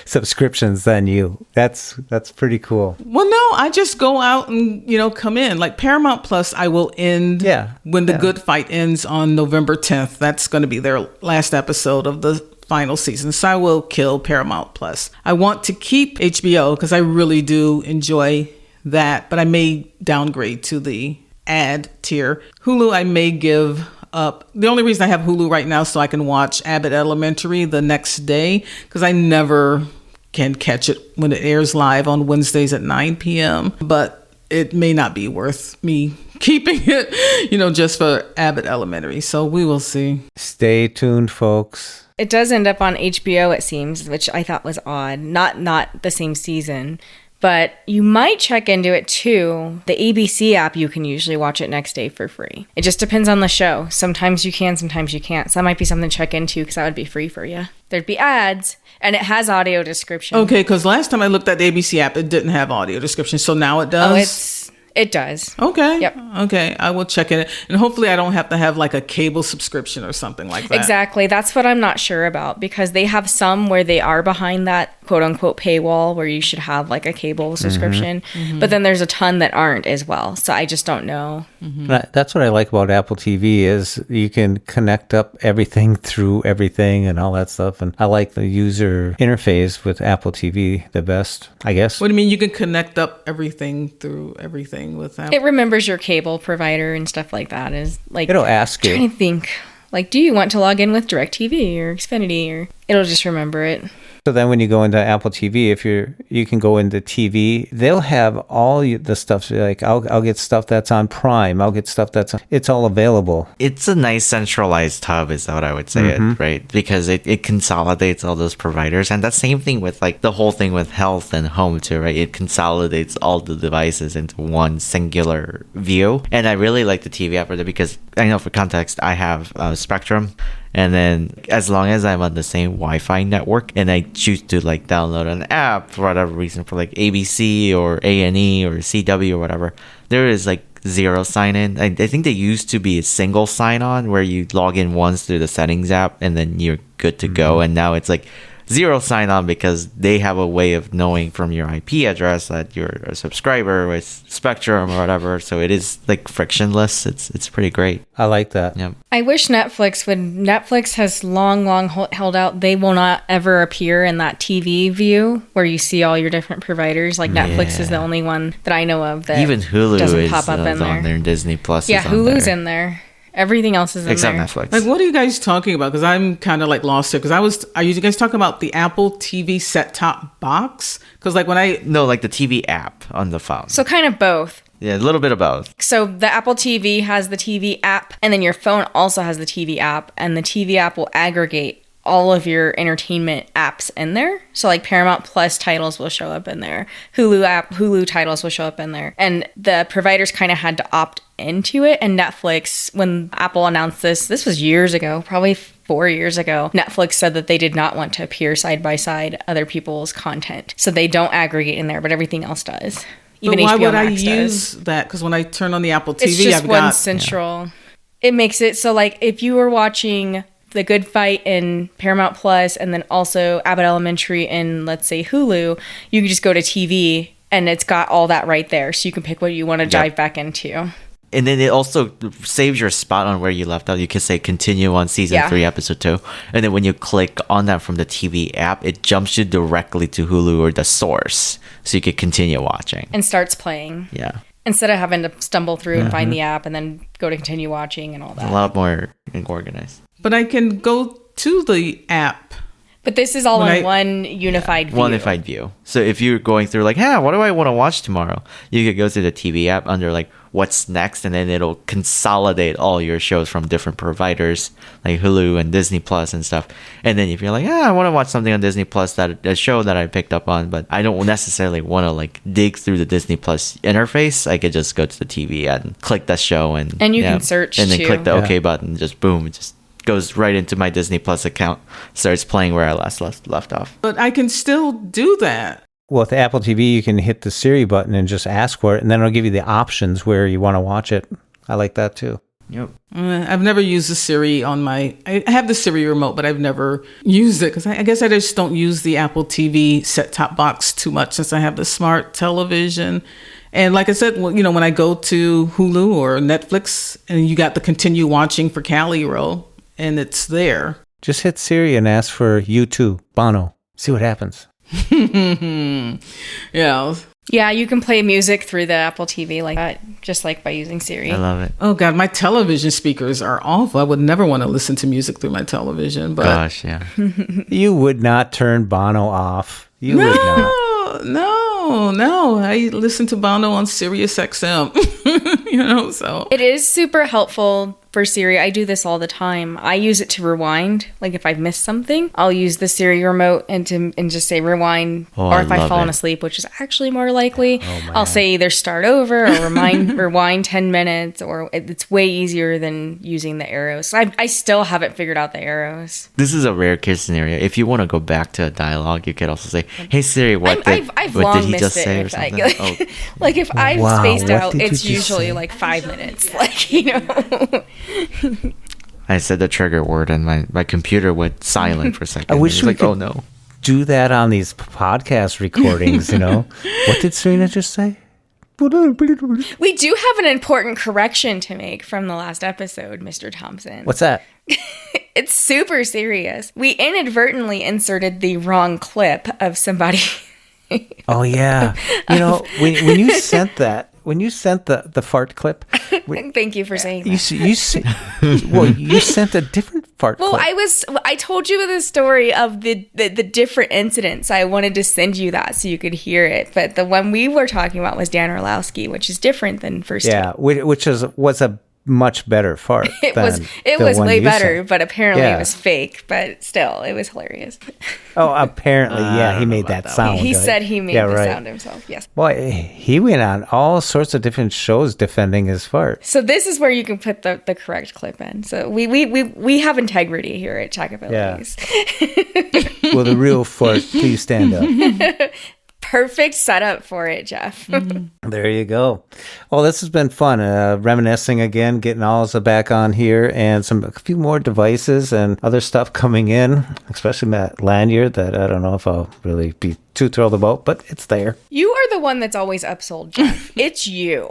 subscriptions than you. That's pretty cool. Well, no, I just go out and, come in. Like Paramount Plus, I will end when The Good Fight ends on November 10th. That's going to be their last episode of the final season. So I will kill Paramount Plus. I want to keep HBO because I really do enjoy that, but I may downgrade to the ad tier. Hulu, I may give up. The only reason I have Hulu right now is so I can watch Abbott Elementary the next day, because I never can catch it when it airs live on Wednesdays at 9 p.m. But it may not be worth me keeping it, just for Abbott Elementary. So we will see. Stay tuned, folks. It does end up on HBO, it seems, which I thought was odd. Not the same season. But you might check into it too. The ABC app, you can usually watch it next day for free. It just depends on the show. Sometimes you can, sometimes you can't. So that might be something to check into because that would be free for you. There'd be ads, and it has audio description. Okay, because last time I looked at the ABC app, it didn't have audio description. So now it does? It does. Okay. Yep. Okay, I will check it. And hopefully I don't have to have like a cable subscription or something like that. Exactly. That's what I'm not sure about, because they have some where they are behind that quote unquote paywall where you should have like a cable subscription. Mm-hmm. But then there's a ton that aren't as well. So I just don't know. Mm-hmm. That's what I like about Apple TV is you can connect up everything through everything and all that stuff. And I like the user interface with Apple TV the best, I guess. What do you mean you can connect up everything through everything with Apple? It remembers your cable provider and stuff like that. Is like it'll ask you. I'm trying to think. Like, do you want to log in with DirecTV or Xfinity? Or it'll just remember it. So then when you go into Apple TV, if you can go into TV, they'll have all the stuff. Like I'll get stuff that's on Prime. I'll get stuff it's all available. It's a nice centralized hub is what I would say, it, right? Because it consolidates all those providers. And that same thing with like the whole thing with health and home too, right? It consolidates all the devices into one singular view. And I really like the TV app for that because I know for context, I have Spectrum. And then as long as I'm on the same Wi-Fi network and I choose to like download an app for whatever reason for like ABC or A&E or CW or whatever, there is like zero sign-in. I think there used to be a single sign-on where you log in once through the settings app and then you're good to go. And now it's like zero sign-on because they have a way of knowing from your IP address that you're a subscriber with Spectrum or whatever. So it is like frictionless. It's pretty great. I like that. Yeah. I wish Netflix would. Netflix has long held out. They will not ever appear in that TV view where you see all your different providers. Like Netflix is the only one that I know of that even Hulu doesn't is pop up in on there. And Disney Plus is on Hulu's there. in there. Everything else is in Except there. Netflix. Like, what are you guys talking about? Because I'm kind of like lost here. Because are you guys talking about the Apple TV set-top box? Because like No, like the TV app on the phone. So kind of both. Yeah, a little bit of both. So the Apple TV has the TV app, and then your phone also has the TV app, and the TV app will aggregate all of your entertainment apps in there. So like Paramount Plus titles will show up in there. Hulu titles will show up in there. And the providers kind of had to opt into it. And Netflix, when Apple announced this was years ago, probably 4 years ago, Netflix said that they did not want to appear side by side other people's content. So they don't aggregate in there, but everything else does. Even but why HBO would Max I use does. that? Because when I turn on the Apple TV, It's just I've one got central. It makes it so like if you were watching The Good Fight in Paramount Plus and then also Abbott Elementary in, let's say, Hulu, you can just go to TV and it's got all that right there. So you can pick what you want to dive back into. And then it also saves your spot on where you left out. You can say continue on season 3, episode 2. And then when you click on that from the TV app, it jumps you directly to Hulu or the source. So you can continue watching. And starts playing. Yeah. Instead of having to stumble through and find the app and then go to continue watching and all that. A lot more organized. But I can go to the app. But this is all in one unified view. One unified view. So if you're going through like, what do I want to watch tomorrow? You could go to the TV app under like what's next, and then it'll consolidate all your shows from different providers like Hulu and Disney Plus and stuff. And then if you're like, I want to watch something on Disney Plus, that a show that I picked up on, but I don't necessarily want to like dig through the Disney Plus interface, I could just go to the TV and click that show and you can search and then too. click the OK button. Just boom, it just goes right into my Disney Plus account, starts playing where I last left off. But I can still do that. Well, with the Apple TV, you can hit the Siri button and just ask for it, and then it'll give you the options where you want to watch it. I like that too. Yep. I've never used the Siri on my... I have the Siri remote, but I've never used it because I guess I just don't use the Apple TV set-top box too much since I have the smart television. And like I said, when I go to Hulu or Netflix and you got the continue watching for Callie row and it's there. Just hit Siri and ask for U2, Bono. See what happens. Yeah. Yeah, you can play music through the Apple TV like that, just like by using Siri. I love it. Oh, God, my television speakers are awful. I would never want to listen to music through my television. But Gosh, yeah. You would not turn Bono off. You would not. No. I listen to Bono on Sirius XM, so. It is super helpful for Siri. I do this all the time. I use it to rewind. Like if I've missed something, I'll use the Siri remote and just say rewind. Oh, or if I I've love fallen it. asleep, which is actually more likely, man. I'll say either start over or rewind 10 minutes, or it's way easier than using the arrows. So I still haven't figured out the arrows. This is a rare case scenario. If you want to go back to a dialogue, you could also say, "Hey Siri, what I've did long he missed just it. say or If I- something?" like if I've Wow, spaced what out, did you it's just usually say? like 5 minutes. I said the trigger word and my computer went silent for a second. I wish It's we like, could oh no. do that on these podcast recordings, What did Serina just say? We do have an important correction to make from the last episode, Mr. Thompson. What's that? It's super serious. We inadvertently inserted the wrong clip of somebody. Oh, yeah. When you sent the fart clip, Thank you for saying that. you sent a different fart Well, clip. I told you the story of the different incidents. I wanted to send you that so you could hear it. But the one we were talking about was Dan Orlowski, which is different than first. Yeah, which was a much better fart. It than was the one way you better, sent. but apparently Yeah. it was fake. But still, it was hilarious. Oh, apparently, yeah, he don't know made about that that sound. He right? said he made Yeah, the right. sound himself. Yes. Boy, he went on all sorts of different shows defending his fart. So this is where you can put the correct clip in. So we have integrity here at Check Abilities. Will the real fart please stand up? Perfect setup for it, Jeff. There you go. Well, this has been fun. Reminiscing again, getting all back on here, and a few more devices and other stuff coming in, especially that lanyard that I don't know if I'll really be too thrilled about, but it's there. You are the one that's always upsold, Jeff. It's you.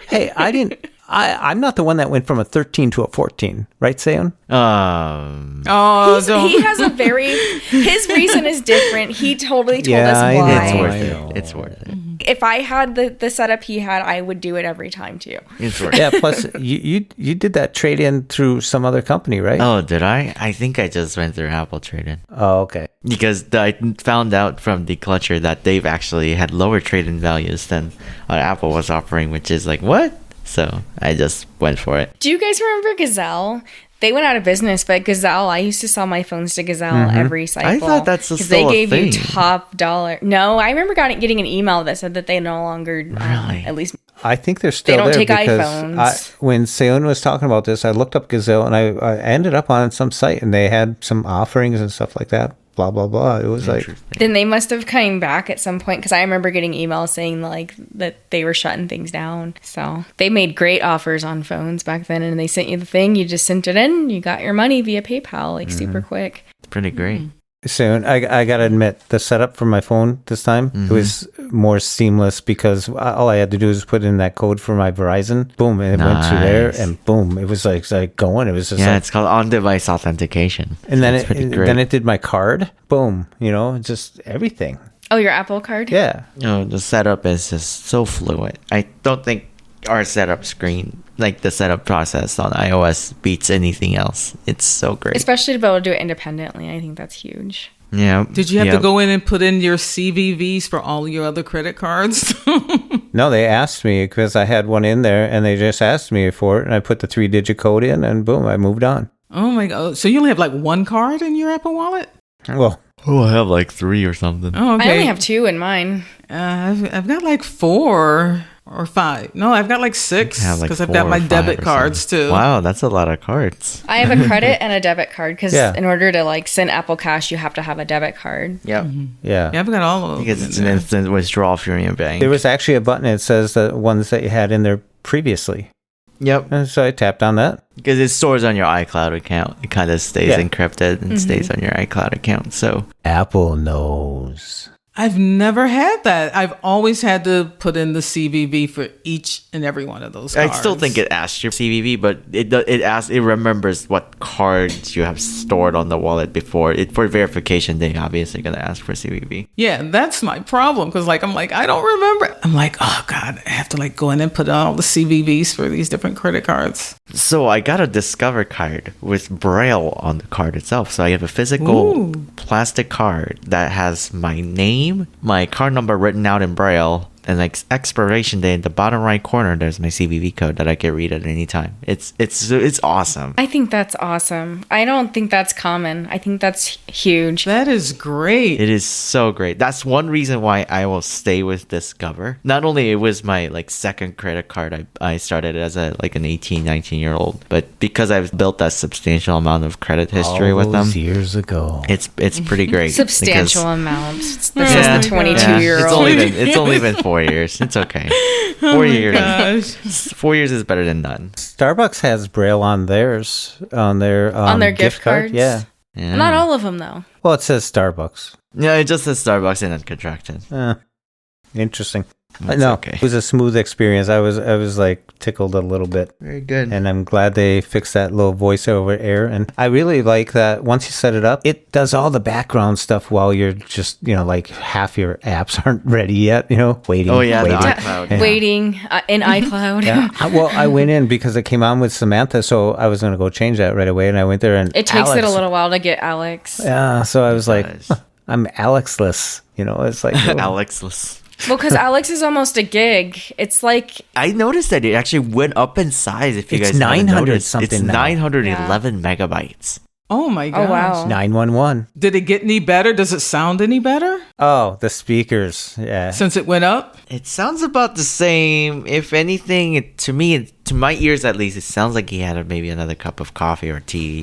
Hey, I'm not the one that went from a 13 to a 14, right, Seyoon? Oh, don't. He has his reason is different. He totally told Yeah, us I why. It's know. worth I it. know. It's worth it. If I had the setup he had, I would do it every time too. It's worth it. Yeah, plus you did that trade-in through some other company, right? Oh, did I? I think I just went through Apple trade-in. Oh, okay. Because I found out from the clutcher that they've actually had lower trade-in values than what Apple was offering, which is like, what? So I just went for it. Do you guys remember Gazelle? They went out of business, but Gazelle, I used to sell my phones to Gazelle every cycle. I thought that's because still they a gave you thing. top dollar. No, I remember getting an email that said that they no longer, Really? at least I think they're still don't there take because iPhones. when Seyoon was talking about this, I looked up Gazelle and I ended up on some site and they had some offerings and stuff like that. Blah blah blah. It was like, then they must have come back at some point because I remember getting emails saying like that they were shutting things down. So they made great offers on phones back then, and they sent you the thing. You just sent it in. You got your money via PayPal like super quick. It's pretty great. Seyoon, I gotta admit, the setup for my phone this time it was more seamless because all I had to do was put in that code for my Verizon. Boom, and it went through there, Nice. and boom, it was like going. It was just Yeah, like, it's called on-device authentication. and then It's pretty great. then it did my card. Boom, just everything. Oh, your Apple card? Yeah. The setup is just so fluid. I don't think our setup screen, like the setup process on iOS, beats anything else. It's so great. Especially to be able to do it independently. I think that's huge. Yeah. Did you have to go in and put in your CVVs for all your other credit cards? No, they asked me because I had one in there, and they just asked me for it, and I put the 3-digit code in, and boom, I moved on. Oh my God. So you only have like one card in your Apple Wallet? Well, Oh, I have like 3 or something. Oh, okay. I only have 2 in mine. I've got like 4 or 5. No, I've got like 6 I have, like, because I've 4 got my or 5 debit or cards something. too. Wow, that's a lot of cards. I have a credit and a debit card because Yeah. in order to like send Apple Cash, you have to have a debit card. Yep. yeah. Yeah, I've got all of them. Because in it's an there. instant withdrawal from your bank. There was actually a button that says the ones that you had in there previously. Yep. And so I tapped on that. Because it stores on your iCloud account. It kind of stays Yeah. encrypted and stays on your iCloud account. So Apple knows. I've never had that. I've always had to put in the CVV for each and every one of those cards. I still think it asks your CVV, but it remembers what cards you have stored on the wallet before. For verification, they obviously going to ask for CVV. Yeah, that's my problem. Because I'm like, I don't remember. I'm like, oh God, I have to like go in and put in all the CVVs for these different credit cards. So I got a Discover card with Braille on the card itself. So I have a physical plastic card that has my name, my card number written out in Braille, and like expiration date in the bottom right corner. There's my CVV code that I can read at any time. It's awesome. I think that's awesome. I don't think that's common. I think that's huge. That is great. It is so great. That's one reason why I will stay with Discover. Not only it was my like second credit card. I started as an 18, 19-year-old, but because I've built that substantial amount of credit history with them Years ago. it's pretty great. Substantial because- amounts. This Yeah. is the Yeah, 22-year-old. it's only been 4 years. It's okay. 4 years. Gosh. 4 years is better than none. Starbucks has Braille on theirs, on their gift cards? Yeah. Yeah. Not all of them, though. Well, it says Starbucks. Yeah, it just says Starbucks and then contracted. Interesting. That's No, okay. it was a smooth experience. I was like tickled a little bit. Very good. And I'm glad they fixed that little voiceover error. And I really like that once you set it up, it does all the background stuff while you're just, like half your apps aren't ready yet, waiting. Oh, yeah, the waiting. iCloud. Yeah. Waiting in iCloud. Yeah. Well, I went in because it came on with Samantha, so I was going to go change that right away. And I went there and It takes it a Alex- little while to get Alex. Yeah, so I was like, does. huh, I'm Alexless. It's like, oh. Alexless. Well, because Alex is almost a gig. It's like, I noticed that it actually went up in size. If you It's guys haven't 900 noticed. something It's now. 911 megabytes. Oh my gosh. oh, wow. 911. Did it get any better? Does it sound any better Oh, the speakers. Yeah. since it went up? It sounds about the same. If anything, to me, to my ears at least, it sounds like he had maybe another cup of coffee or tea.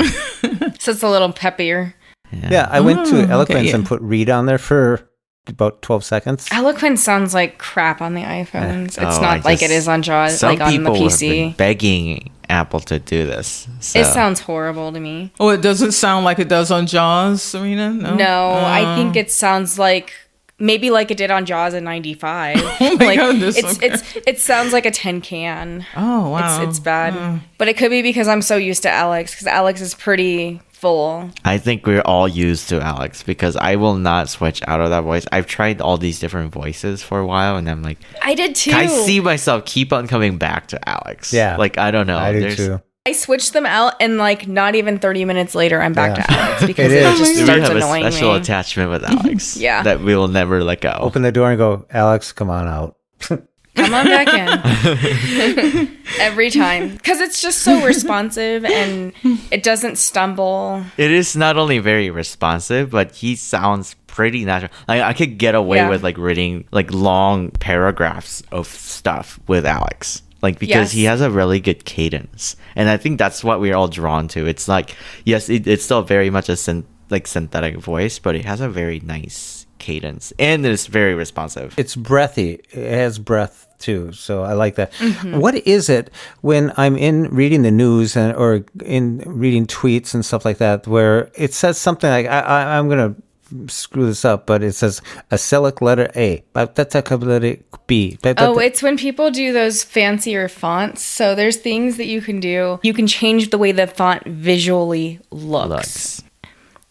So it's a little peppier. Yeah, I went to okay, Eloquence yeah. and put read on there for about 12 seconds. Eloquent sounds like crap on the iPhones. It's Oh, not like it is on JAWS, Some like on the people have been PC. begging Apple to do this. So. It sounds horrible to me. Oh, it doesn't sound like it does on JAWS, Serena? No, I think it sounds like maybe like it did on JAWS in '95. Oh my goodness, okay. It sounds like a tin can. Oh, wow. It's bad. But it could be because I'm so used to Alex, because Alex is pretty full. I think we're all used to Alex because I will not switch out of that voice. I've tried all these different voices for a while and I'm like, I did too. I see myself keep on coming back to Alex. Yeah. Like, I don't know. I do There's- too. I switched them out, and like not even 30 minutes later, I'm back to Alex because It it, is. just We starts have a annoying special me. attachment with Alex. Yeah. That we will never let go. Open the door and go, Alex, come on out. Come on back in. Every time. Because it's just so responsive and it doesn't stumble. It is not only very responsive, but he sounds pretty natural. Like I could get away Yeah. with like reading like long paragraphs of stuff with Alex. Like because Yes. he has a really good cadence. And I think that's what we're all drawn to. It's like, yes, it's still very much a synthetic voice, but it has a very nice cadence and it's very responsive. It's breathy. It has breath too. So I like that. What is it when I'm in reading the news or in reading tweets and stuff like that, where it says something like, I'm going to screw this up, but it says acyclic letter A, letter B. Oh, it's when people do those fancier fonts. So there's things that you can do. You can change the way the font visually looks.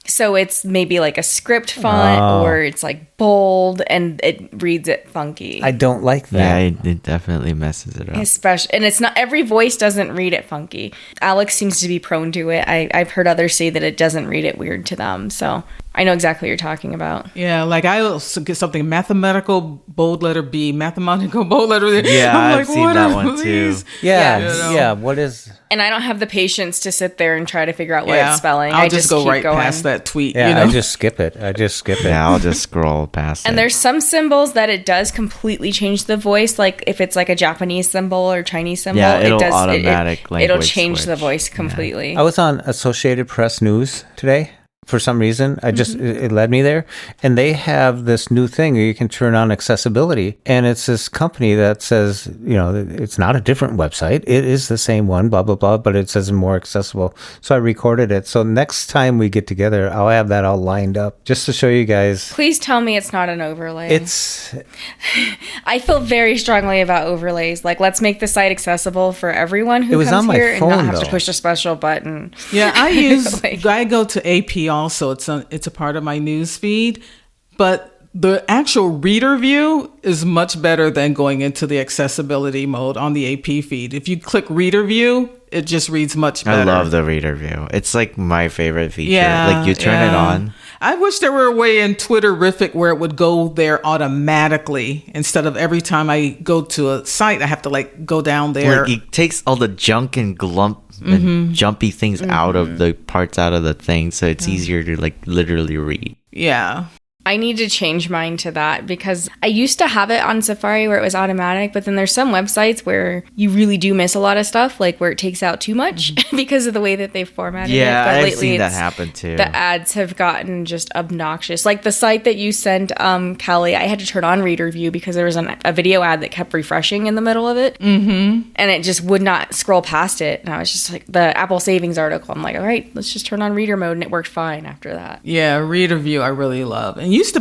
So it's maybe like a script font or it's like bold and it reads it funky. I don't like that. Yeah, it definitely messes it up. Especially, and it's not every voice doesn't read it funky. Alex seems to be prone to it. I've heard others say that it doesn't read it weird to them. So I know exactly what you're talking about. Yeah, like I also get something mathematical bold letter B, mathematical bold letter B. Yeah, I'm I've like, seen what that are one too. these? Yeah, Yeah. yeah. What is? And I don't have the patience to sit there and try to figure out what Yeah, it's spelling. I'll I just keep go right going. past that tweet. Yeah, you know? I just skip it. Yeah, I'll just scroll past it. And there's some symbols that it does completely change the voice. Like if it's like a Japanese symbol or Chinese symbol, Yeah, it'll it does automatic it'll language change the switch. voice completely. I was on Associated Press News today. for some reason. It led me there. And they have this new thing where you can turn on accessibility. And it's this company that says, it's not a different website. It is the same one, blah, blah, blah, but it says more accessible. So I recorded it. So next time we get together, I'll have that all lined up just to show you guys. Please tell me it's not an overlay. I feel very strongly about overlays. Like, let's make the site accessible for everyone who comes here and not have to push a special button. Yeah, I go to AP also. It's a part of my news feed, but the actual reader view is much better than going into the accessibility mode on the AP feed. If you click reader view, it just reads much better. I love the reader view. It's like my favorite feature. Like you turn it on. I wish there were a way in Twitterrific where it would go there automatically instead of every time I go to a site, I have to like go down there. Like it takes all the junk and glump and jumpy things out of the parts out of the thing, so it's easier to like literally read. Yeah. I need to change mine to that because I used to have it on Safari where it was automatic, but then there's some websites where you really do miss a lot of stuff, like where it takes out too much because of the way that they formatted it. Yeah, But I've lately seen that happen too. The ads have gotten just obnoxious. Like the site that you sent, Callie, I had to turn on reader view because there was a video ad that kept refreshing in the middle of it. And it just would not scroll past it. And I was just like, the Apple savings article, I'm like, all right, let's just turn on reader mode. And it worked fine after that. Yeah, reader view I really love. And I used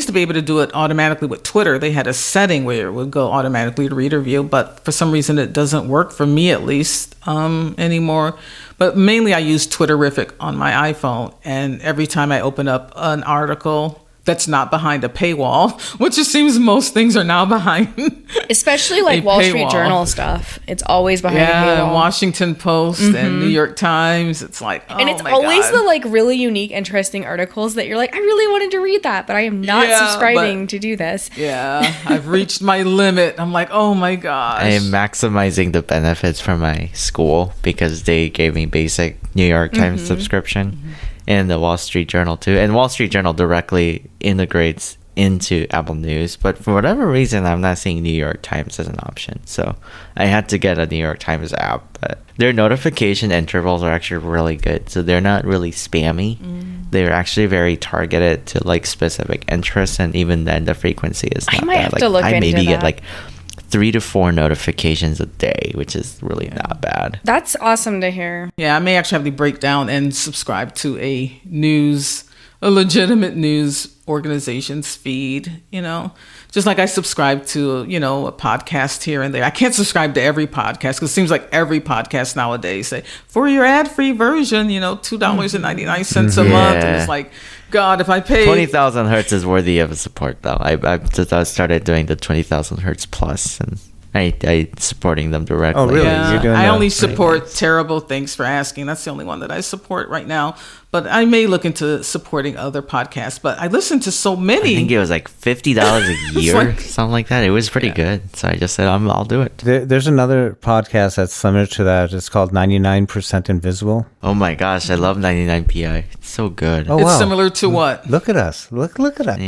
to be able to do it automatically with Twitter. They had a setting where it would go automatically to reader view, but for some reason it doesn't work for me at least anymore. But mainly I use Twitterrific on my iPhone, and every time I open up an article that's not behind a paywall, which it seems most things are now behind. Especially like Wall Street Journal stuff. It's always behind a paywall. And Washington Post and New York Times. It's like, and it's always the like really unique, interesting articles that you're like, I really wanted to read that, but I am not subscribing to do this. Yeah, I've reached my limit. I'm like, oh my gosh. I am maximizing the benefits from my school because they gave me basic New York Times subscription. And the Wall Street Journal too. And Wall Street Journal directly integrates into Apple News. But for whatever reason, I'm not seeing New York Times as an option. So I had to get a New York Times app. But their notification intervals are actually really good. So they're not really spammy. They're actually very targeted to like specific interests. And even then, the frequency is not bad. I might have to look into that. I maybe get like 3 to 4 notifications a day, which is really not bad. That's awesome to hear. Yeah, I may actually have to break down and subscribe to a legitimate news organization's feed, just like I subscribe to, a podcast here and there. I can't subscribe to every podcast because it seems like every podcast nowadays say, for your ad-free version, $2.99 a month. And it's like, God, if I pay 20,000 Hertz is worthy of support, though. I started doing the 20,000 Hertz Plus, and I supporting them directly. Oh, really? Yeah, You're doing I only support Terrible. Thanks for asking. That's the only one that I support right now. But I may look into supporting other podcasts. But I listen to so many. I think it was like $50 a year, something like that. It was pretty good. So I just said, I'll do it. There's another podcast that's similar to that. It's called 99% Invisible. Oh my gosh, I love 99PI. It's so good. Oh, it's wow. similar to what? Look at us. Look at us.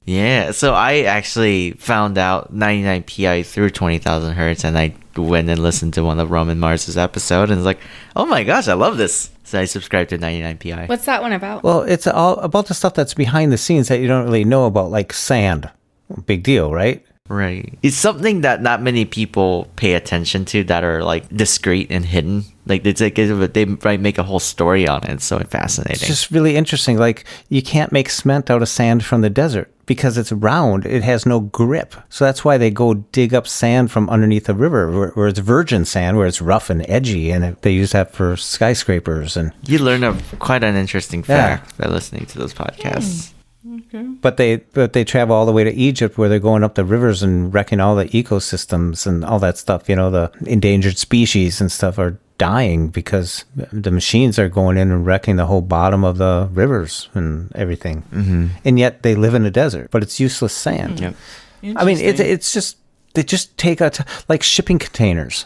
Yeah. So I actually found out 99PI through 20,000 Hertz, and I went and listened to one of Roman Mars's episode, and it's like, oh my gosh, I love this. So I subscribed to 99PI. What's that one about? Well, it's all about the stuff that's behind the scenes that you don't really know about, like sand. Big deal, right? Right. It's something that not many people pay attention to that are like discreet and hidden. Like it's like they might make a whole story on it. It's so fascinating. It's just really interesting. Like you can't make cement out of sand from the desert because it's round. It has no grip. So that's why they go dig up sand from underneath a river where it's virgin sand, where it's rough and edgy. And they use that for skyscrapers. And you learn quite an interesting fact by listening to those podcasts. Okay. But they travel all the way to Egypt where they're going up the rivers and wrecking all the ecosystems and all that stuff. The endangered species and stuff are dying because the machines are going in and wrecking the whole bottom of the rivers and everything. Mm-hmm. And yet they live in a desert, but it's useless sand. Yep. I mean, it's just, they just take like shipping containers.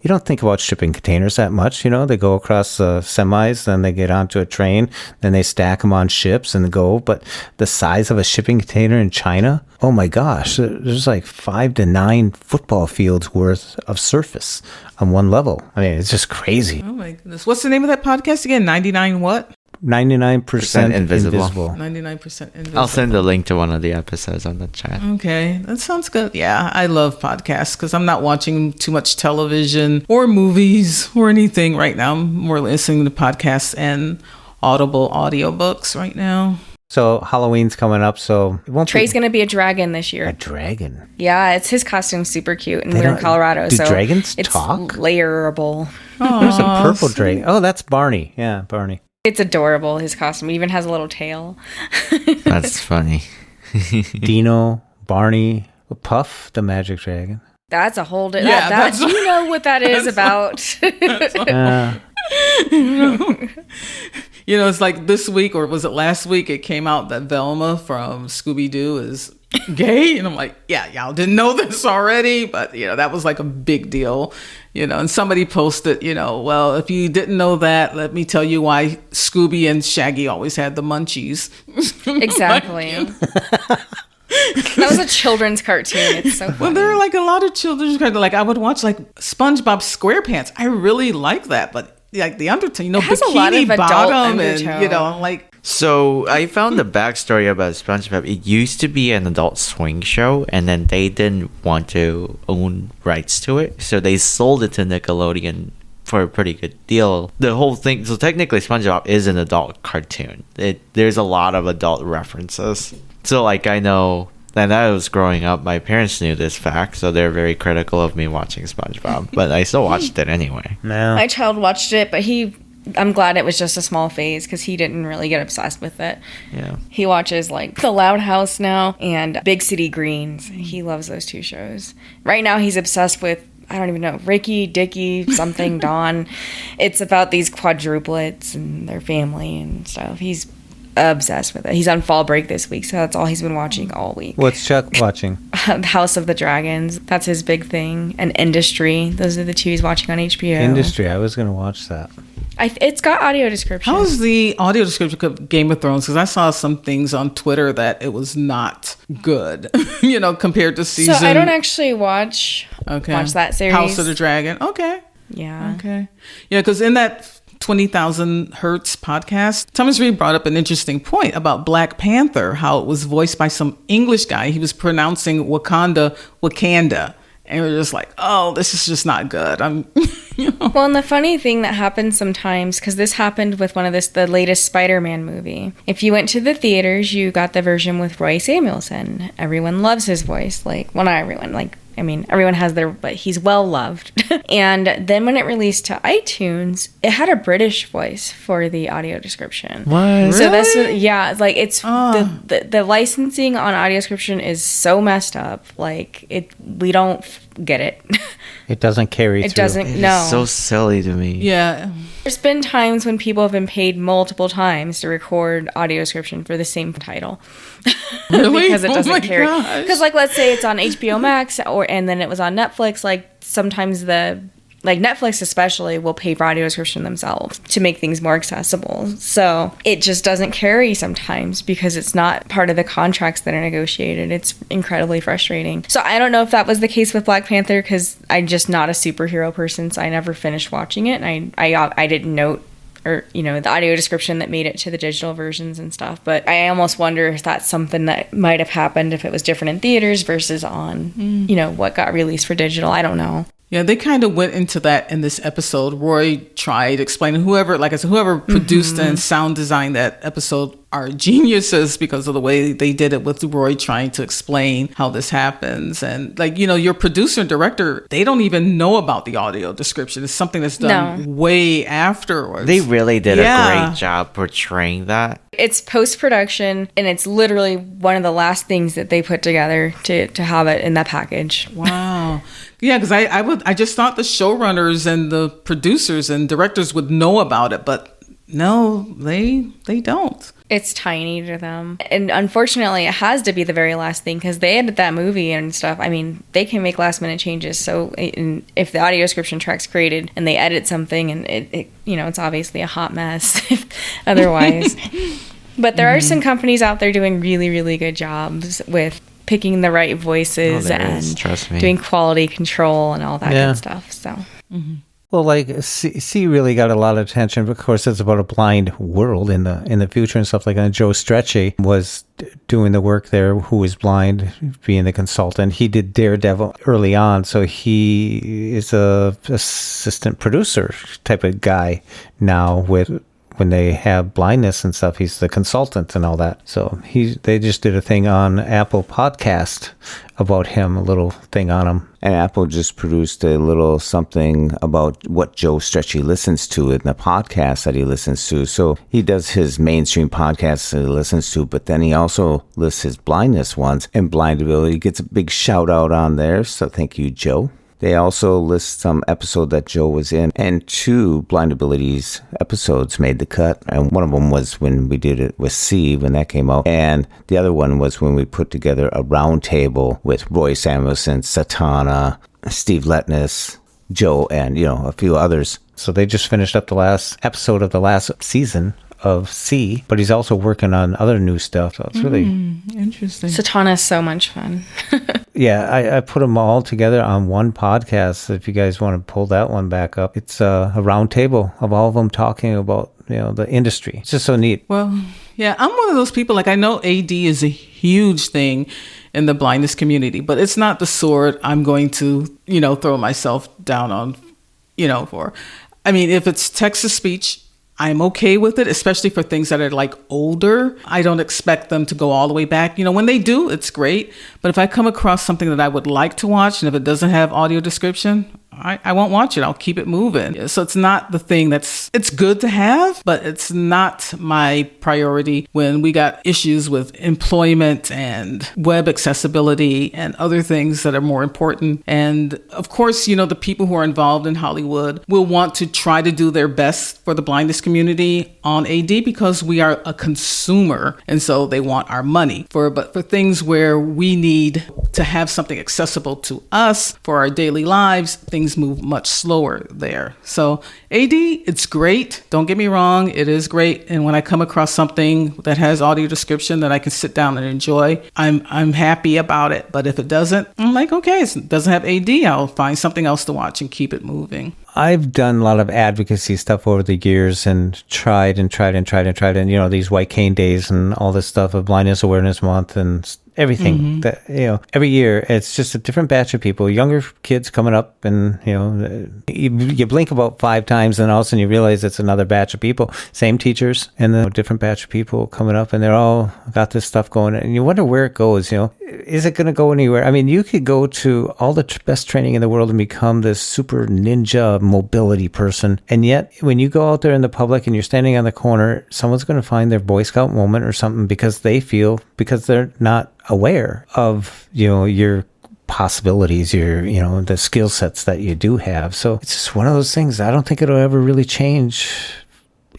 You don't think about shipping containers that much, They go across semis, then they get onto a train, then they stack them on ships and go. But the size of a shipping container in China, oh my gosh, there's like 5 to 9 football fields worth of surface on one level. I mean, it's just crazy. Oh my goodness. What's the name of that podcast again? 99 what? 99% invisible. invisible. 99% invisible. I'll send a link to one of the episodes on the chat. Okay, that sounds good. Yeah, I love podcasts because I'm not watching too much television or movies or anything right now. I'm more listening to podcasts and Audible audiobooks right now. So Halloween's coming up, so it won't Trey's be going to be a dragon this year. a dragon. Yeah, it's his costume super cute, and They we're in don't- Colorado, do so dragons it's talk? layerable. There's a purple dragon. Oh, that's Barney. Yeah, Barney. It's adorable. His costume even has a little tail. That's funny. Dino, Barney, Puff, the magic dragon. That's a whole. Do that's- you know what that is about? You know, it's like this week, or was it last week, it came out that Velma from Scooby-Doo is gay. And I'm like, yeah, y'all didn't know this already. But, you know, that was like a big deal. You know, and somebody posted, you know, well, if you didn't know that, let me tell you why Scooby and Shaggy always had the munchies. Exactly. That was a children's cartoon. It's so funny. Well, there are like a lot of children's cartoons. Like I would watch like SpongeBob SquarePants. I really like that. But like the undertone, you know, has a lot Bikini of adult Bottom and, undertone. you know, like... So I found the backstory about SpongeBob. It used to be an Adult Swing show, and then they didn't want to own rights to it, so they sold it to Nickelodeon for a pretty good deal. The whole thing. So technically, SpongeBob is an adult cartoon. There's a lot of adult references. So like I know. And I was growing up, my parents knew this fact, so they're very critical of me watching SpongeBob. But I still watched it anyway. No. My child watched it, but I'm glad it was just a small phase because he didn't really get obsessed with it. Yeah. He watches like The Loud House now and Big City Greens. He loves those two shows. Right now he's obsessed with, I don't even know, Ricky, Dickie, something, Dawn. It's about these quadruplets and their family and stuff. He's obsessed with it. He's on fall break this week, so that's all he's been watching all week. What's Chuck watching? House of the Dragons. That's his big thing. And Industry. Those are the two he's watching on HBO. Industry. I was going to watch that. It's got audio description. How is the audio description of Game of Thrones? Because I saw some things on Twitter that it was not good, you know, compared to season... So I don't actually watch that series. House of the Dragon. Okay. Yeah. Okay. Yeah, because in that 20,000 Hertz podcast, Thomas Reed brought up an interesting point about Black Panther, how it was voiced by some English guy. He was pronouncing Wakanda. And we're just like, oh, this is just not good. You know. Well, and the funny thing that happens sometimes, because this happened with the latest Spider-Man movie. If you went to the theaters, you got the version with Roy Samuelson. Everyone loves his voice. Like, well, not everyone. Like, I mean, everyone has but he's well loved. And then when it released to iTunes, it had a British voice for the audio description. What? So this is, yeah, like it's the licensing on audio description is so messed up. Like we don't get it. It doesn't carry It through. doesn't. It's No. so silly to me. Yeah. There's been times when people have been paid multiple times to record audio description for the same title. Really? Because it Oh doesn't my carry. gosh. Because like let's say it's on HBO Max and then it was on Netflix, like sometimes Netflix especially will pay for audio description themselves to make things more accessible. So it just doesn't carry sometimes because it's not part of the contracts that are negotiated. It's incredibly frustrating. So I don't know if that was the case with Black Panther because I'm just not a superhero person, so I never finished watching it. And I didn't note or, you know, the audio description that made it to the digital versions and stuff. But I almost wonder if that's something that might have happened if it was different in theaters versus on, you know, what got released for digital. I don't know. Yeah, they kind of went into that in this episode. Roy tried explaining whoever produced and sound designed that episode are geniuses because of the way they did it with Roy trying to explain how this happens. And like, you know, your producer and director, they don't even know about the audio description. It's something that's done way afterwards. They really did a great job portraying that. It's post-production, and it's literally one of the last things that they put together to have it in that package. Wow. Yeah, because I just thought the showrunners and the producers and directors would know about it, but no, they don't. It's tiny to them. And unfortunately, it has to be the very last thing because they edit that movie and stuff. I mean, they can make last-minute changes. So if the audio description track's created and they edit something and it you know, it's obviously a hot mess otherwise. But there are some companies out there doing really, really good jobs with picking the right voices and trust me. doing quality control and all that good stuff. So Well, like C really got a lot of attention. Of course, it's about a blind world in the future and stuff like that. Joe Strechy was doing the work there, who was blind, being the consultant. He did Daredevil early on, so he is a assistant producer type of guy now with. When they have blindness and stuff, he's the consultant and all that. So they just did a thing on Apple Podcast about him, a little thing on him. And Apple just produced a little something about what Joe Strechy listens to in the podcast that he listens to. So he does his mainstream podcasts that he listens to, but then he also lists his blindness ones, and Blindability gets a big shout out on there. So thank you, Joe. They also list some episode that Joe was in, and 2 Blindability's episodes made the cut. And one of them was when we did it with C, when that came out. And the other one was when we put together a round table with Roy Samuelson, Satana, Steve Letness, Joe, and, a few others. So they just finished up the last episode of the last season of C, but he's also working on other new stuff. So it's really interesting. Satana is so much fun. Yeah, I put them all together on one podcast. If you guys want to pull that one back up, it's a round table of all of them talking about the industry. It's just so neat. Well, yeah, I'm one of those people. Like, I know AD is a huge thing in the blindness community, but it's not the sword I'm going to throw myself down on for. I mean, if it's text-to-speech, I'm okay with it, especially for things that are like older. I don't expect them to go all the way back. When they do, it's great. But if I come across something that I would like to watch, and if it doesn't have audio description, I won't watch it. I'll keep it moving. So it's not the thing it's good to have, but it's not my priority when we got issues with employment and web accessibility and other things that are more important. And of course, the people who are involved in Hollywood will want to try to do their best for the blindness community on AD because we are a consumer. And so they want our money but for things where we need to have something accessible to us for our daily lives, things move much slower there. So AD, it's great. Don't get me wrong. It is great. And when I come across something that has audio description that I can sit down and enjoy, I'm happy about it. But if it doesn't, I'm like, okay, it doesn't have AD. I'll find something else to watch and keep it moving. I've done a lot of advocacy stuff over the years and tried. And, these White Cane Days and all this stuff of Blindness Awareness Month and everything that, every year it's just a different batch of people, younger kids coming up, and, you blink about 5 times and all of a sudden you realize it's another batch of people, same teachers, and then a different batch of people coming up, and they're all got this stuff going, and you wonder where it goes. Is it going to go anywhere? I mean, you could go to all the best training in the world and become this super ninja mobility person, and yet when you go out there in the public and you're standing on the corner, someone's going to find their Boy Scout moment or something because they're not aware of your possibilities, your the skill sets that you do have. So it's just one of those things. I don't think it'll ever really change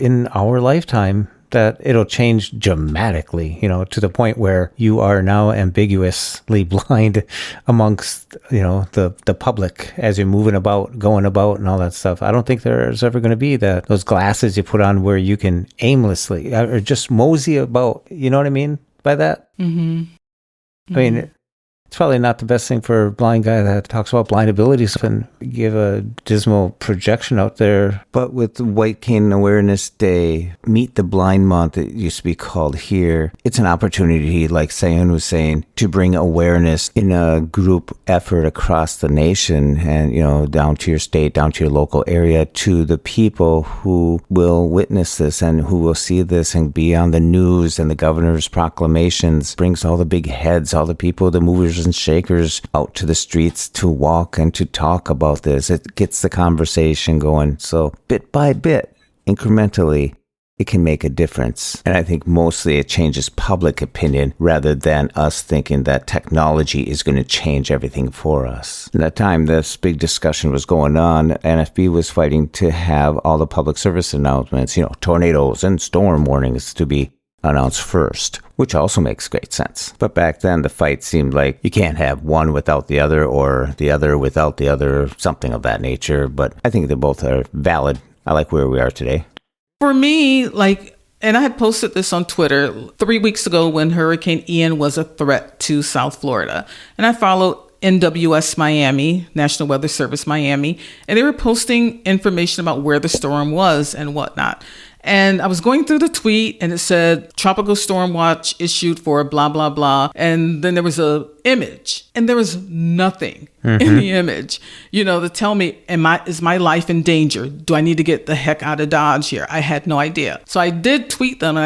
in our lifetime, that it'll change dramatically, to the point where you are now ambiguously blind amongst, the public as you're moving about, going about and all that stuff. I don't think there's ever going to be those glasses you put on where you can aimlessly or just mosey about, you know what I mean by that? Mm-hmm. I mean, it's probably not the best thing for a blind guy that talks about blind abilities and give a dismal projection out there. But with the White Cane Awareness Day, Meet the Blind Month, it used to be called here, it's an opportunity, like Seyoon was saying, to bring awareness in a group effort across the nation and, down to your state, down to your local area, to the people who will witness this and who will see this and be on the news and the governor's proclamations, brings all the big heads, all the people, the movers and shakers out to the streets to walk and to talk about this. It gets the conversation going. So bit by bit, incrementally, it can make a difference. And I think mostly it changes public opinion rather than us thinking that technology is going to change everything for us. At that time, this big discussion was going on. NFB was fighting to have all the public service announcements, tornadoes and storm warnings to be announced first, which also makes great sense. But back then, the fight seemed like you can't have one without the other or the other without the other, something of that nature. But I think they both are valid. I like where we are today. For me, and I had posted this on Twitter 3 weeks ago when Hurricane Ian was a threat to South Florida. And I followed NWS Miami, National Weather Service Miami, and they were posting information about where the storm was and whatnot. And I was going through the tweet and it said tropical storm watch issued for blah, blah, blah. And then there was a image and there was nothing in the image, to tell me, is my life in danger? Do I need to get the heck out of Dodge here? I had no idea. So I did tweet them and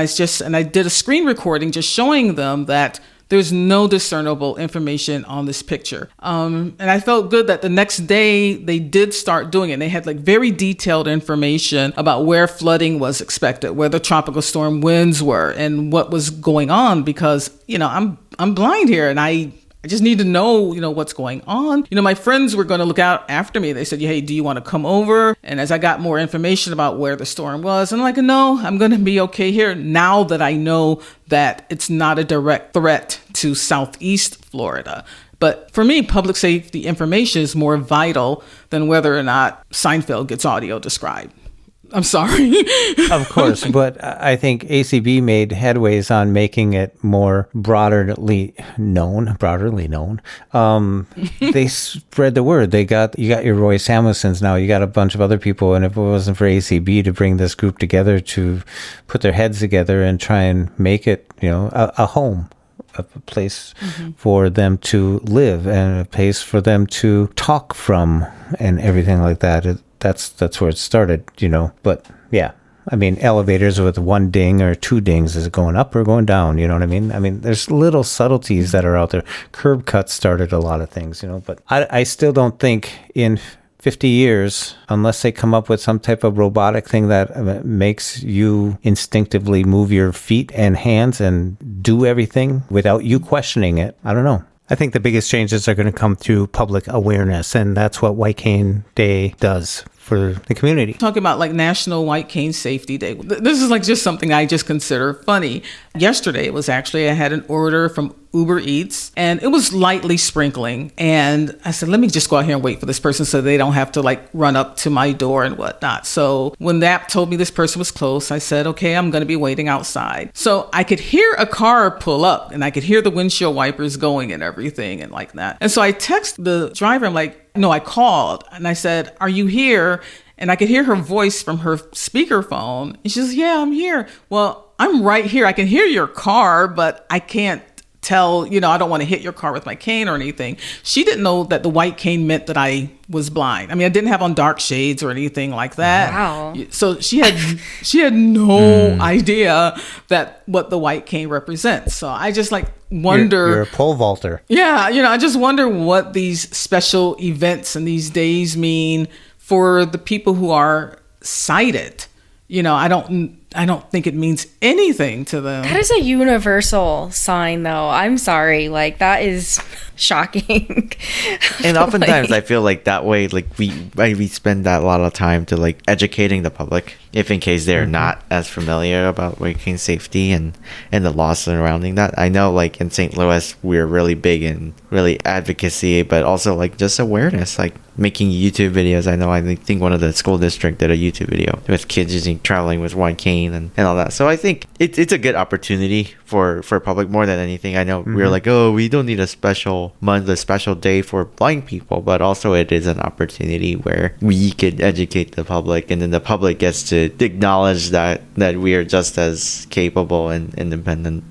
I did a screen recording just showing them that there's no discernible information on this picture. And I felt good that the next day they did start doing it. They had like very detailed information about where flooding was expected, where the tropical storm winds were, and what was going on because, I'm blind here and I just need to know, what's going on. My friends were going to look out after me. They said, hey, do you want to come over? And as I got more information about where the storm was, I'm like, no, I'm going to be okay here now that I know that it's not a direct threat to Southeast Florida. But for me, public safety information is more vital than whether or not Seinfeld gets audio described. I'm sorry. Of course, but I think ACB made headways on making it more broadly known. They spread the word. You got your Roy Samuelsons now. You got a bunch of other people, and if it wasn't for ACB to bring this group together to put their heads together and try and make it, a home, a place for them to live and a place for them to talk from and everything like that. That's where it started, But yeah, I mean, elevators with one ding or two dings, is it going up or going down? You know what I mean? I mean, there's little subtleties that are out there. Curb cuts started a lot of things, But I still don't think in 50 years, unless they come up with some type of robotic thing that makes you instinctively move your feet and hands and do everything without you questioning it, I don't know. I think the biggest changes are going to come through public awareness, and that's what White Cane Day does for the community. Talking about like National White Cane Safety Day. This is like just something I just consider funny. Yesterday, I had an order from Uber Eats and it was lightly sprinkling. And I said, let me just go out here and wait for this person so they don't have to like run up to my door and whatnot. So when the app told me this person was close, I said, okay, I'm going to be waiting outside. So I could hear a car pull up and I could hear the windshield wipers going and everything and like that. And so I text the driver, I'm like, no, I called and I said, are you here? And I could hear her voice from her speakerphone. And she says, yeah, I'm here. Well, I'm right here. I can hear your car, but I can't tell, I don't want to hit your car with my cane or anything. She didn't know that the white cane meant that I was blind. I mean, I didn't have on dark shades or anything like that. Wow. So she had no idea that what the white cane represents. So I just like wonder. You're a pole vaulter. Yeah. I just wonder what these special events and these days mean for the people who are sighted. I don't think it means anything to them. That is a universal sign, though. I'm sorry. Like, that is shocking. And oftentimes I feel like that way, like we spend that a lot of time to like educating the public, if in case they're not as familiar about working safety and the laws surrounding that. I know like in St. Louis, we're really big in really advocacy, but also like just awareness, like making YouTube videos. I think one of the school district did a YouTube video with kids traveling with one cane and all that. So I think it's a good opportunity for public more than anything. I know we're like, oh, we don't need a special month, a special day for blind people, but also it is an opportunity where we could educate the public, and then the public gets to acknowledge that we are just as capable and independent,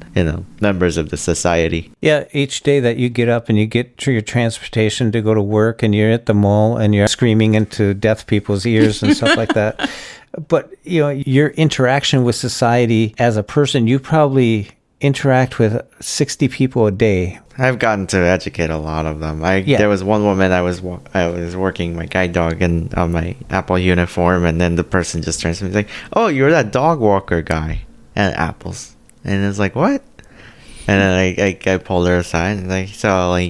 members of the society. Yeah, each day that you get up and you get to your transportation to go to work and you're at the mall and you're screaming into deaf people's ears and stuff like that. But, your interaction with society as a person, you probably interact with 60 people a day. I've gotten to educate a lot of them. There was one woman I was working my guide dog on my Apple uniform, and then the person just turns to me like, "Oh, you're that dog walker guy at Apple's," and it's like, "What?" And then I pulled her aside and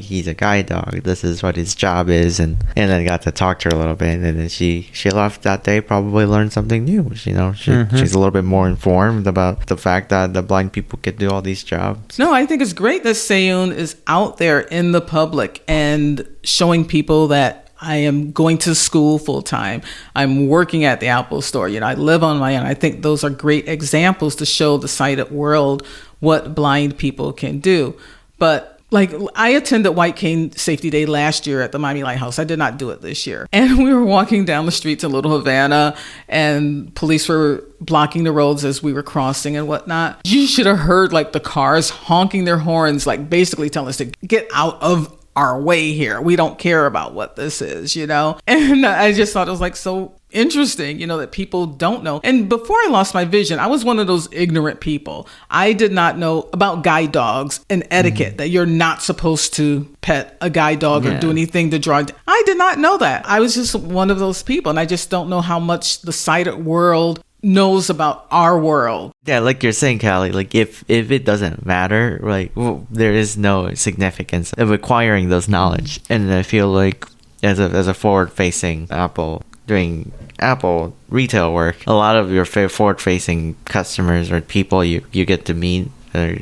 he's a guide dog. This is what his job is, and then I got to talk to her a little bit, and then she left that day, probably learned something new. She's a little bit more informed about the fact that the blind people could do all these jobs. No, I think it's great that Seyoon is out there in the public and showing people that I am going to school full time. I'm working at the Apple store. I live on my own. I think those are great examples to show the sighted world what blind people can do. But like I attended White Cane Safety Day last year at the Miami Lighthouse. I did not do it this year. And we were walking down the streets in Little Havana and police were blocking the roads as we were crossing and whatnot. You should have heard like the cars honking their horns, like basically telling us to get out of our way here. We don't care about what this is, you know? And I just thought it was like so interesting, you know, that people don't know. And before I lost my vision, I was one of those ignorant people. I did not know about guide dogs and etiquette, that you're not supposed to pet a guide dog or do anything to draw. I did not know that. I was just one of those people. And I just don't know how much the sighted world knows about our world. Yeah, like you're saying, Callie, like if it doesn't matter, like there is no significance of acquiring those knowledge. And I feel like as a forward-facing Apple, doing Apple retail work, a lot of your forward-facing customers or people you get to meet,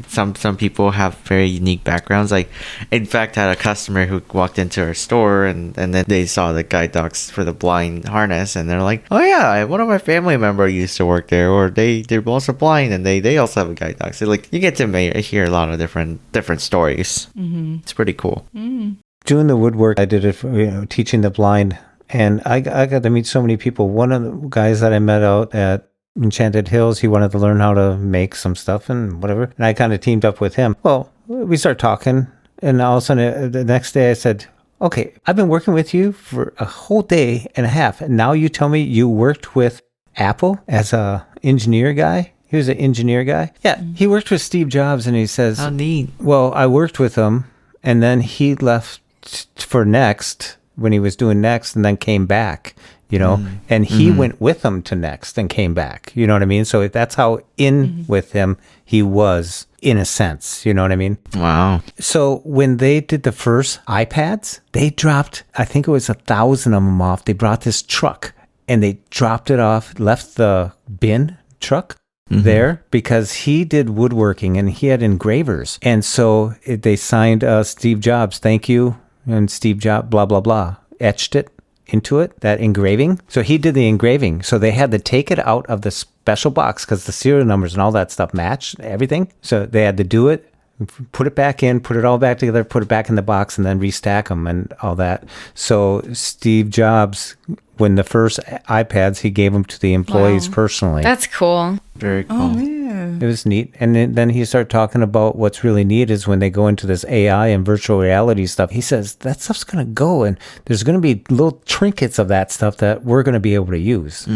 some people have very unique backgrounds. Like, in fact, had a customer who walked into our store and then they saw the guide dogs for the blind harness, and they're like, "Oh yeah, one of my family member used to work there, or they're also blind and they also have a guide dog." So like, you get to hear a lot of different stories. It's pretty cool. Doing the woodwork, I did it for, teaching the blind, and I got to meet so many people. One of the guys that I met out at Enchanted Hills, he wanted to learn how to make some stuff and whatever, and I kind of teamed up with him. Well, we started talking, and all of a sudden the next day I said, "Okay, I've been working with you for a whole day and a half, and now you tell me you worked with Apple as a engineer guy?" He was an engineer guy. Yeah, he worked with Steve Jobs, and he says, "How neat." Well, I worked with him, and then he left for Next when he was doing Next, and then came back. You know, and he went with them to Next and came back. You know what I mean? So that's how with him he was, in a sense. You know what I mean? Wow. So when they did the first iPads, they dropped, I think it was 1,000 of them off. They brought this truck and they dropped it off, left the bin truck there because he did woodworking and he had engravers. And so they signed Steve Jobs, thank you, and Steve Jobs, blah, blah, blah, etched it into it, that engraving. So he did the engraving. So they had to take it out of the special box because the serial numbers and all that stuff matched everything. So they had to do it, put it back in, put it all back together, put it back in the box, and then restack them and all that. So Steve Jobs, when the first iPads, he gave them to the employees personally. That's cool. Very cool. Oh, yeah. It was neat. And then he started talking about what's really neat is when they go into this AI and virtual reality stuff. He says that stuff's going to go and there's going to be little trinkets of that stuff that we're going to be able to use.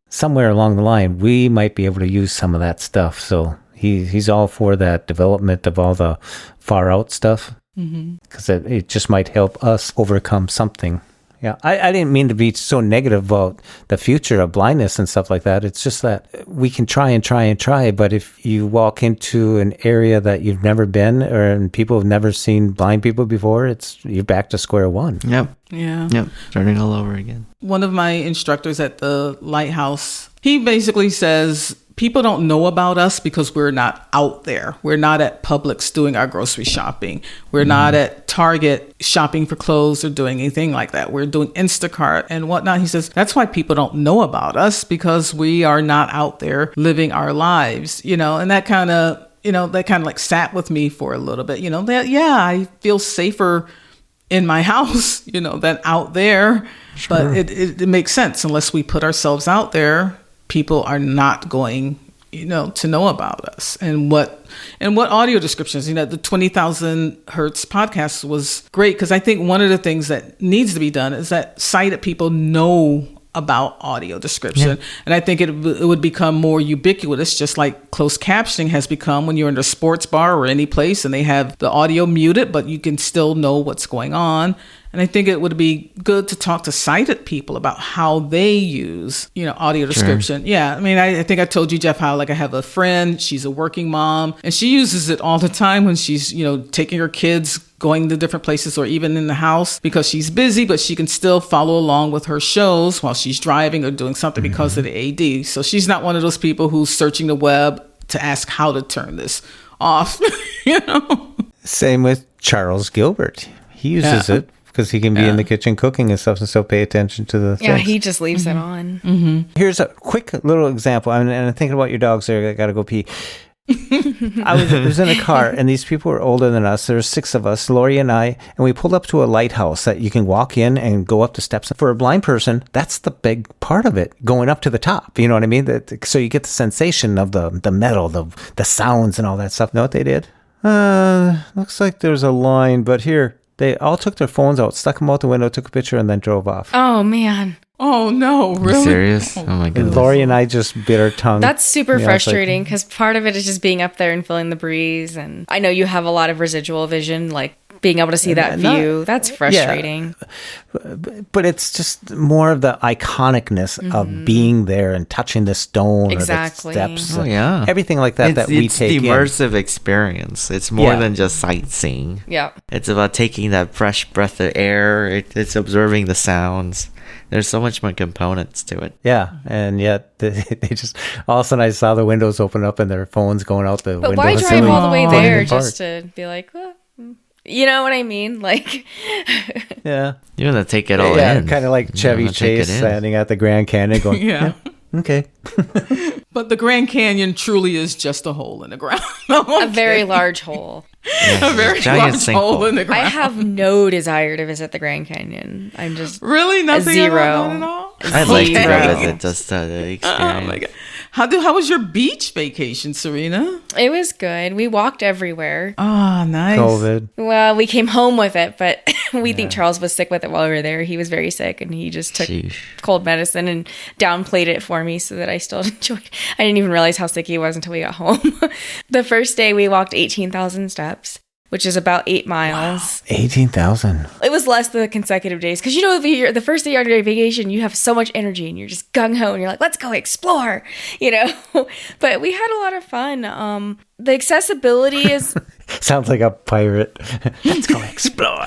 Somewhere along the line, we might be able to use some of that stuff. So he's all for that development of all the far out stuff because it just might help us overcome something. Yeah, I didn't mean to be so negative about the future of blindness and stuff like that. It's just that we can try and try and try, but if you walk into an area that you've never been and people have never seen blind people before, you're back to square one. Yep. Yeah. Yep. Starting all over again. One of my instructors at the Lighthouse, he basically says, people don't know about us because we're not out there. We're not at Publix doing our grocery shopping. We're not at Target shopping for clothes or doing anything like that. We're doing Instacart and whatnot. He says, that's why people don't know about us, because we are not out there living our lives, you know, and that kind of like sat with me for a little bit, you know, that, yeah, I feel safer in my house, you know, than out there. Sure. But it makes sense. Unless we put ourselves out there, people are not going, you know, to know about us and what audio descriptions. You know, the 20,000 Hertz podcast was great because I think one of the things that needs to be done is that sighted people know about audio description. Yeah. And I think it would become more ubiquitous, just like closed captioning has become when you're in a sports bar or any place and they have the audio muted, but you can still know what's going on. And I think it would be good to talk to sighted people about how they use, you know, audio description. Sure. Yeah. I mean, I think I told you, Jeff, how like I have a friend, she's a working mom and she uses it all the time when she's, you know, taking her kids, going to different places or even in the house because she's busy, but she can still follow along with her shows while she's driving or doing something because of the AD. So she's not one of those people who's searching the web to ask how to turn this off, you know? Same with Charles Gilbert. He uses it because he can be in the kitchen cooking and stuff and still pay attention to the things. He just leaves it on. Here's a quick little example. And I'm thinking about your dogs there. I got to go pee. I was in a car, and these people were older than us. There were 6 of us, Lori and I, and we pulled up to a lighthouse that you can walk in and go up the steps. For a blind person, that's the big part of it, going up to the top. You know what I mean? So you get the sensation of the metal, the sounds and all that stuff. Know what they did? Looks like there's a line, but here, they all took their phones out, stuck them out the window, took a picture, and then drove off. Oh, man. Oh, no, really? You serious? Oh my And goodness. Lori and I just bit our tongue. That's super Yeah, it's like- frustrating because part of it is just being up there and feeling the breeze. And I know you have a lot of residual vision, like being able to see that view. That's frustrating. But it's just more of the iconicness of being there and touching the stone Exactly. or the steps. Oh, yeah. Everything like that that we it's take the in. immersive experience. It's more Yeah. than just sightseeing. Yeah. It's about taking that fresh breath of air. It's observing the sounds. There's so much more components to it. Yeah, and yet they just, all of a sudden I saw the windows open up and their phones going out the But window. why drive all the way Pulling there it apart. just to be like, well, you know what I mean? Like, Yeah. You want to take it all Yeah, in. kind of like You Chevy wanna take Chase it in. standing at the Grand Canyon going, Yeah. okay. But the Grand Canyon truly is just a hole in the ground. a very large hole. Yeah, A very giant large hole sinkhole. in the I ground. have no desire to visit the Grand Canyon. I'm just Really? Nothing zero. at all? I'd like to Zero. go visit just the experience. Oh my god. How was your beach vacation, Serena? It was good. We walked everywhere. Oh, nice. COVID. Well, we came home with it, but we think Charles was sick with it while we were there. He was very sick, and he just took Sheesh. cold medicine and downplayed it for me so that I still enjoyed. I didn't even realize how sick he was until we got home. The first day we walked 18,000 steps, which is about 8 miles. 18,000. It was less the consecutive days because you know if you're the first day you're on your vacation, you have so much energy and you're just gung ho and you're like, let's go explore, you know. But we had a lot of fun. The accessibility is Sounds like a pirate. Let's go explore.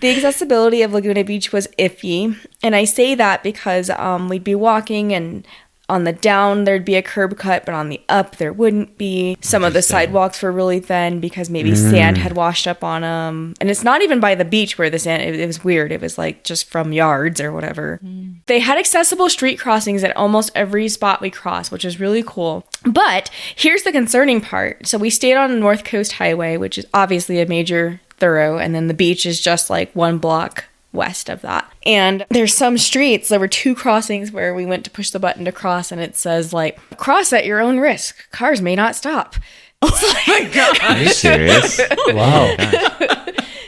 the accessibility of Laguna Beach was iffy, and I say that because we'd be walking and. On the down, there'd be a curb cut, but on the up, there wouldn't be. Some of the sidewalks were really thin because maybe sand had washed up on them. And it's not even by the beach where the sand, it was weird. It was like just from yards or whatever. They had accessible street crossings at almost every spot we crossed, which is really cool. But here's the concerning part. So we stayed on the North Coast Highway, which is obviously a major thorough, and then the beach is just like 1 block west of that. And there's some streets, there were 2 crossings where we went to push the button to cross, and it says like, cross at your own risk. Cars may not stop. Oh my god. Are you serious? Wow.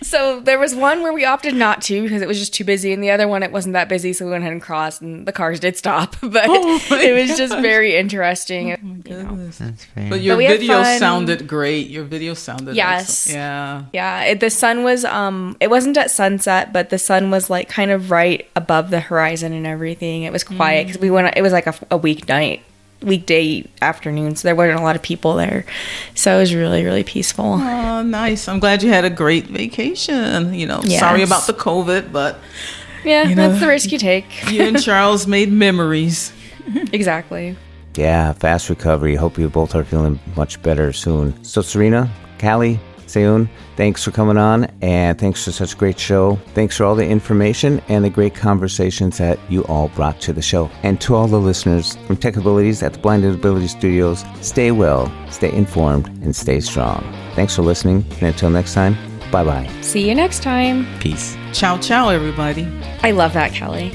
So there was one where we opted not to because it was just too busy, and the other one it wasn't that busy, so we went ahead and crossed, and the cars did stop. But Oh my it was just gosh. very interesting. That's fair. But your we had video fun. sounded great. Your video sounded Yes. excellent. Yeah. Yeah, the sun was it wasn't at sunset, but the sun was like kind of right above the horizon and everything. It was quiet because we went. It was like a weekday afternoon, so there weren't a lot of people there. So it was really, really peaceful. Oh, nice. I'm glad you had a great vacation. You know, Yes. sorry about the COVID, but Yeah, You know- that's the risk you take. you and Charles made memories. Exactly. Yeah, fast recovery. Hope you both are feeling much better soon. So, Serina, Callie, Seyoon, thanks for coming on, and thanks for such a great show. Thanks for all the information and the great conversations that you all brought to the show. And to all the listeners from Tech Abilities at the Blind Ability Studios, stay well, stay informed, and stay strong. Thanks for listening, and until next time, bye-bye. See you next time. Peace. Ciao, ciao, everybody. I love that, Callie.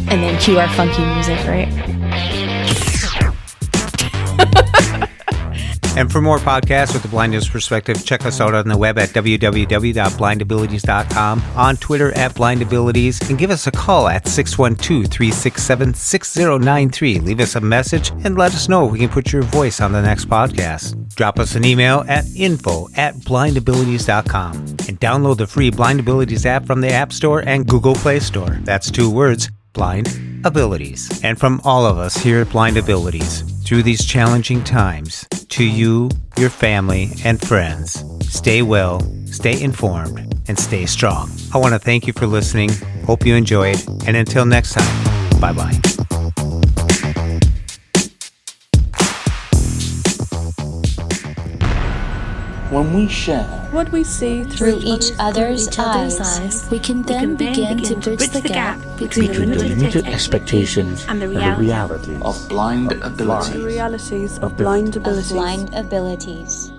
And then cue our funky music, right? And for more podcasts with the blindness perspective, check us out on the web at www.blindabilities.com, on Twitter at blindabilities, and give us a call at 612-367-6093. Leave us a message and let us know if we can put your voice on the next podcast. Drop us an email at info@blindabilities.com and download the free Blind Abilities app from the App Store and Google Play Store. That's 2 words, Blind Abilities. And from all of us here at Blind Abilities, through these challenging times, to you, your family, and friends, stay well, stay informed, and stay strong. I want to thank you for listening. Hope you enjoyed. And until next time, bye-bye. When we share what we see through each other's eyes, we can then begin to bridge the gap between the limited expectations and the reality of blind abilities. The realities of blind abilities.